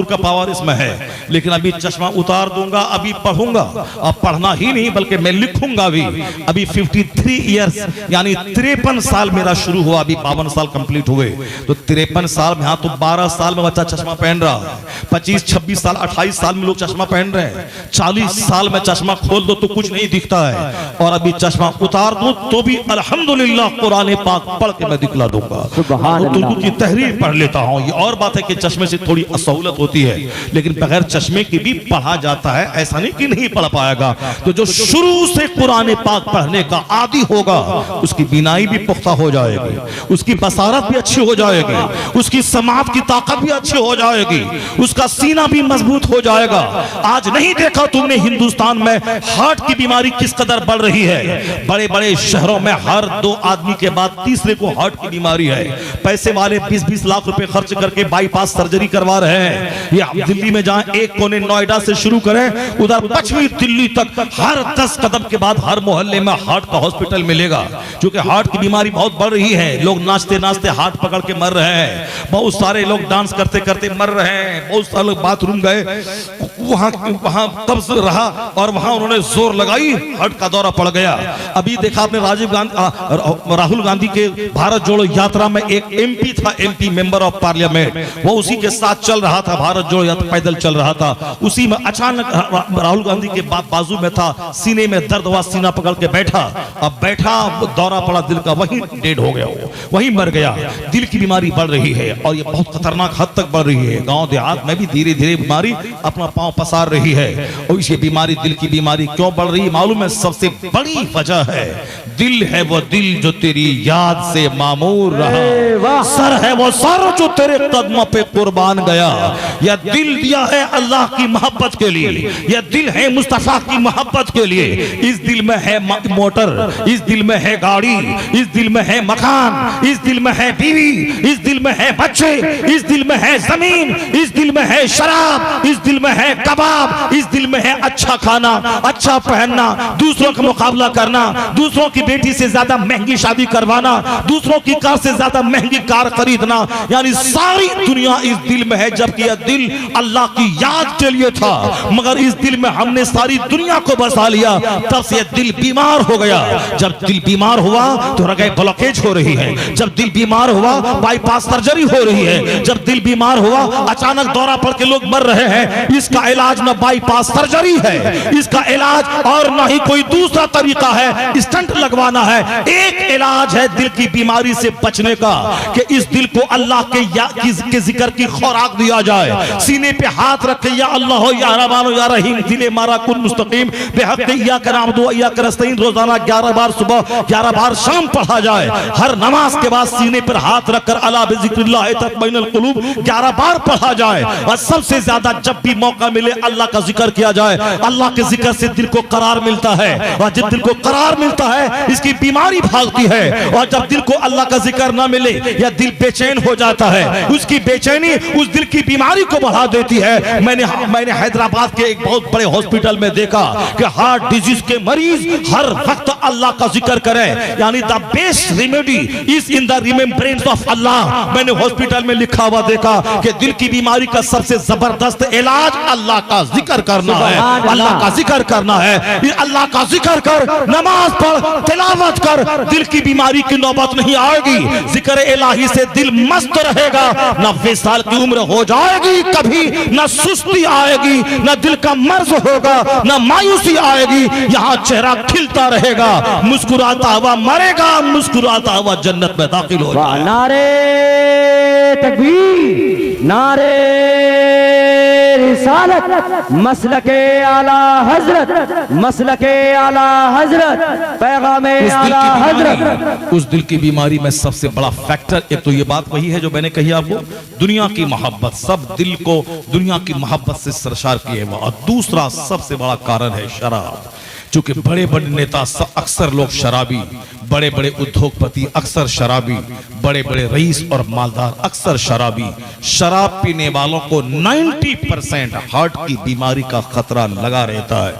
का पावर इसमें है, लेकिन अभी चश्मा उतार दूंगा, अभी पढ़ूंगा। अब पढ़ना ही नहीं बल्कि मैं लिखूंगा भी। अभी 53 ईयर्स यानी 53 साल मेरा शुरू हुआ, अभी 52 साल कंप्लीट हुए। तो 53 साल में, यहाँ तो 12 साल में बच्चा चश्मा पहन रहा है, 25-26 साल 28 साल में लोग चश्मा पहन रहे हैं, 40 साल में चश्मा खोल दो तो कुछ नहीं दिखता है, और अभी चश्मा उतार दो तो भी अल्हम्दुलिल्लाह कुरान पाक पढ़ के मैं दिखला दूंगा। उर्दू की तहरीर पढ़ लेता हूँ। ये और बात है कि चश्मे से थोड़ी असहूलत होती है, लेकिन बगैर चश्मे के भी पढ़ा जाता है, ऐसा नहीं कि नहीं पढ़ पाएगा। तो जो शुरू से कुरान पाक पढ़ने का आदी होगा उसकी बीनाई भी पुख्ता हो जाएगी, उसकी बसारत भी अच्छी हो जाएगी, उसकी समात की ताकत भी अच्छी हो जाएगी, उसका सीना भी मजबूत हो जाएगा। आज नहीं देखा तुमने हिंदुस्तान में हार्ट की बीमारी किस कदर बढ़ रही है? बड़े बड़े शहरों में हर 2 आदमी के बाद तीसरे को हार्ट की बीमारी है। पैसे वाले 20-20 लाख रुपए खर्च करके बाईपास सर्जरी करवा रहे हैं। ये दिल्ली में जहां एक कोने नोएडा से शुरू करें, उधर पश्चिमी दिल्ली तक हर 10 कदम के बाद हर मोहल्ले में हार्ट का हॉस्पिटल मिलेगा। क्योंकि हार्ट की बीमारी बहुत बढ़ रही है, लोग नाचते नाचते हार्ट पकड़ के मर रहे हैं, बहुत सारे लोग डांस करते करते मर रहे हैं, बहुत सारे लोग बाथरूम गए, वहां कब्ज रहा और वहां उन्होंने जोर लगाई, हार्ट का दौरा पड़ गया। अभी देखा आपने राहुल गांधी के भारत जोड़ो यात्रा में एक MP था, MP मेंबर ऑफ पार्लियामेंट, वो उसी के साथ चल रहा था, भारत जोड़ो यात्रा पैदल चल रहा था। उसी में अचानक राहुल गांधी के बाजू में था, सीने में दर्द हुआ, सीना पकड़ के बैठा, अब बैठा दौरा पड़ा दिल का, वहीं डेड हो गया, वहीं मर गया। दिल की बीमारी बढ़ रही है और ये बहुत खतरनाक हद तक बढ़ रही है। गांव देहात में भी धीरे धीरे बीमारी अपना पांव पसार रही है। और ये बीमारी, दिल की बीमारी क्यों बढ़ रही है मालूम है? सबसे बड़ी वजह है दिल है वो दिल जो तेरी याद से मामूर रहा, सर है वो सर जो तेरे कदमों पे कुर्बान गया। यह दिल दिया है अल्लाह की मोहब्बत के लिए, यह दिल है मुस्तफा की मोहब्बत के लिए। इस दिल में है मोटर, इस दिल में है गाड़ी, इस दिल में है मकान, इस दिल में है बीवी, इस दिल में है बच्चे, इस दिल में है जमीन, इस दिल में है शराब, इस दिल में है कबाब, इस दिल में है अच्छा खाना, अच्छा पहनना, दूसरों का मुकाबला करना, दूसरों की बेटी से ज्यादा महंगी शादी करवाना, दूसरों की कार से ज्यादा महंगी कार खरीदना, यानी सारी दुनिया इस दिल में है। जबकि यह दिल अल्लाह की याद के लिए था, मगर इस दिल में हमने सारी दुनिया को बसा लिया, तब से यह दिल बीमार हो गया। जब दिल बीमार हुआ तो हृदय ब्लॉकेज हो रही है, जब दिल बीमार हुआ बाईपास सर्जरी हो रही है, जब दिल बीमार हुआ अचानक दौरा पड़ के लोग मर रहे हैं। इसका इलाज न बाईपास सर्जरी है, इसका इलाज और न ही कोई दूसरा तरीका है, स्टंट लगवाना है। एक इलाज है दिल की बीमारी से बचने का, कि इस दिल को अल्लाह के जिक्र की खुराक दिया जाए। सीने पे हाथ रखे, या अल्लाह या रहमान या रहीम, दिले मारा कुन मुस्तकीम बेहक इय्याक नअबुदु व इय्याक नस्तईन रोजाना 11 बार सुबह 11 बार शाम पढ़ा जाए। हर नमाज के बाद सीने पर हाथ रखकर अला बिज़िक्रिल्लाह तत्मइनुल कुलूब 11 बार पढ़ा जाए। और सबसे ज्यादा जब भी मौका मिले अल्लाह का जिक्र किया जाए। अल्लाह के जिक्र से दिल को करार मिलता है, और जब दिल को करार मिलता है इसकी बीमारी भागती है। और जब दिल को अल्लाह का जिक्र ना मिले या दिल बेचैन हो जाता है, उसकी बेचैनी उस दिल की बीमारी को बढ़ा देती है। मैंने हैदराबाद के एक बहुत बड़े हॉस्पिटल में देखा कि हार्ट डिजीज के मरीज हर वक्त अल्लाह का जिक्र करें, यानी the best remedy is in the remembrance of Allah. मैंने हॉस्पिटल में लिखा हुआ देखा कि दिल की बीमारी का सबसे जबरदस्त इलाज अल्लाह का जिक्र करना है, अल्लाह का जिक्र करना है। अल्लाह का जिक्र कर, नमाज पढ़, तिलावत कर, दिल की बीमारी की नौबत नहीं आएगी। जिक्र इलाही से दिल मस्त रहेगा, 90 साल की उम्र हो जाएगी कभी, न सुस्ती आएगी, न दिल का मर्ज होगा, न मायूसी आएगी। यहाँ चेहरा खिलता रहेगा, मुस्कुराता हुआ मरेगा, मुस्कुराता हुआ जन्नत में दाखिल हो जाएगा। नारे तकबीर, नारे रिसालत, मसलके आला हजरत, मसलके आला हजरत, पैगामे आला हजरत। उस दिल की बीमारी में सबसे बड़ा फैक्टर, एक तो ये बात वही है जो मैंने कही आपको, दुनिया की मोहब्बत, सब दिल को दुनिया की मोहब्बत से सरशार किए हुआ। और दूसरा सबसे बड़ा कारण है शराब। चूंकि बड़े बड़े नेता अक्सर लोग शराबी, बड़े बड़े उद्योगपति अक्सर शराबी, बड़े बड़े रईस और मालदार अक्सर शराबी। शराब पीने वालों को 90% हार्ट की बीमारी का खतरा लगा रहता है।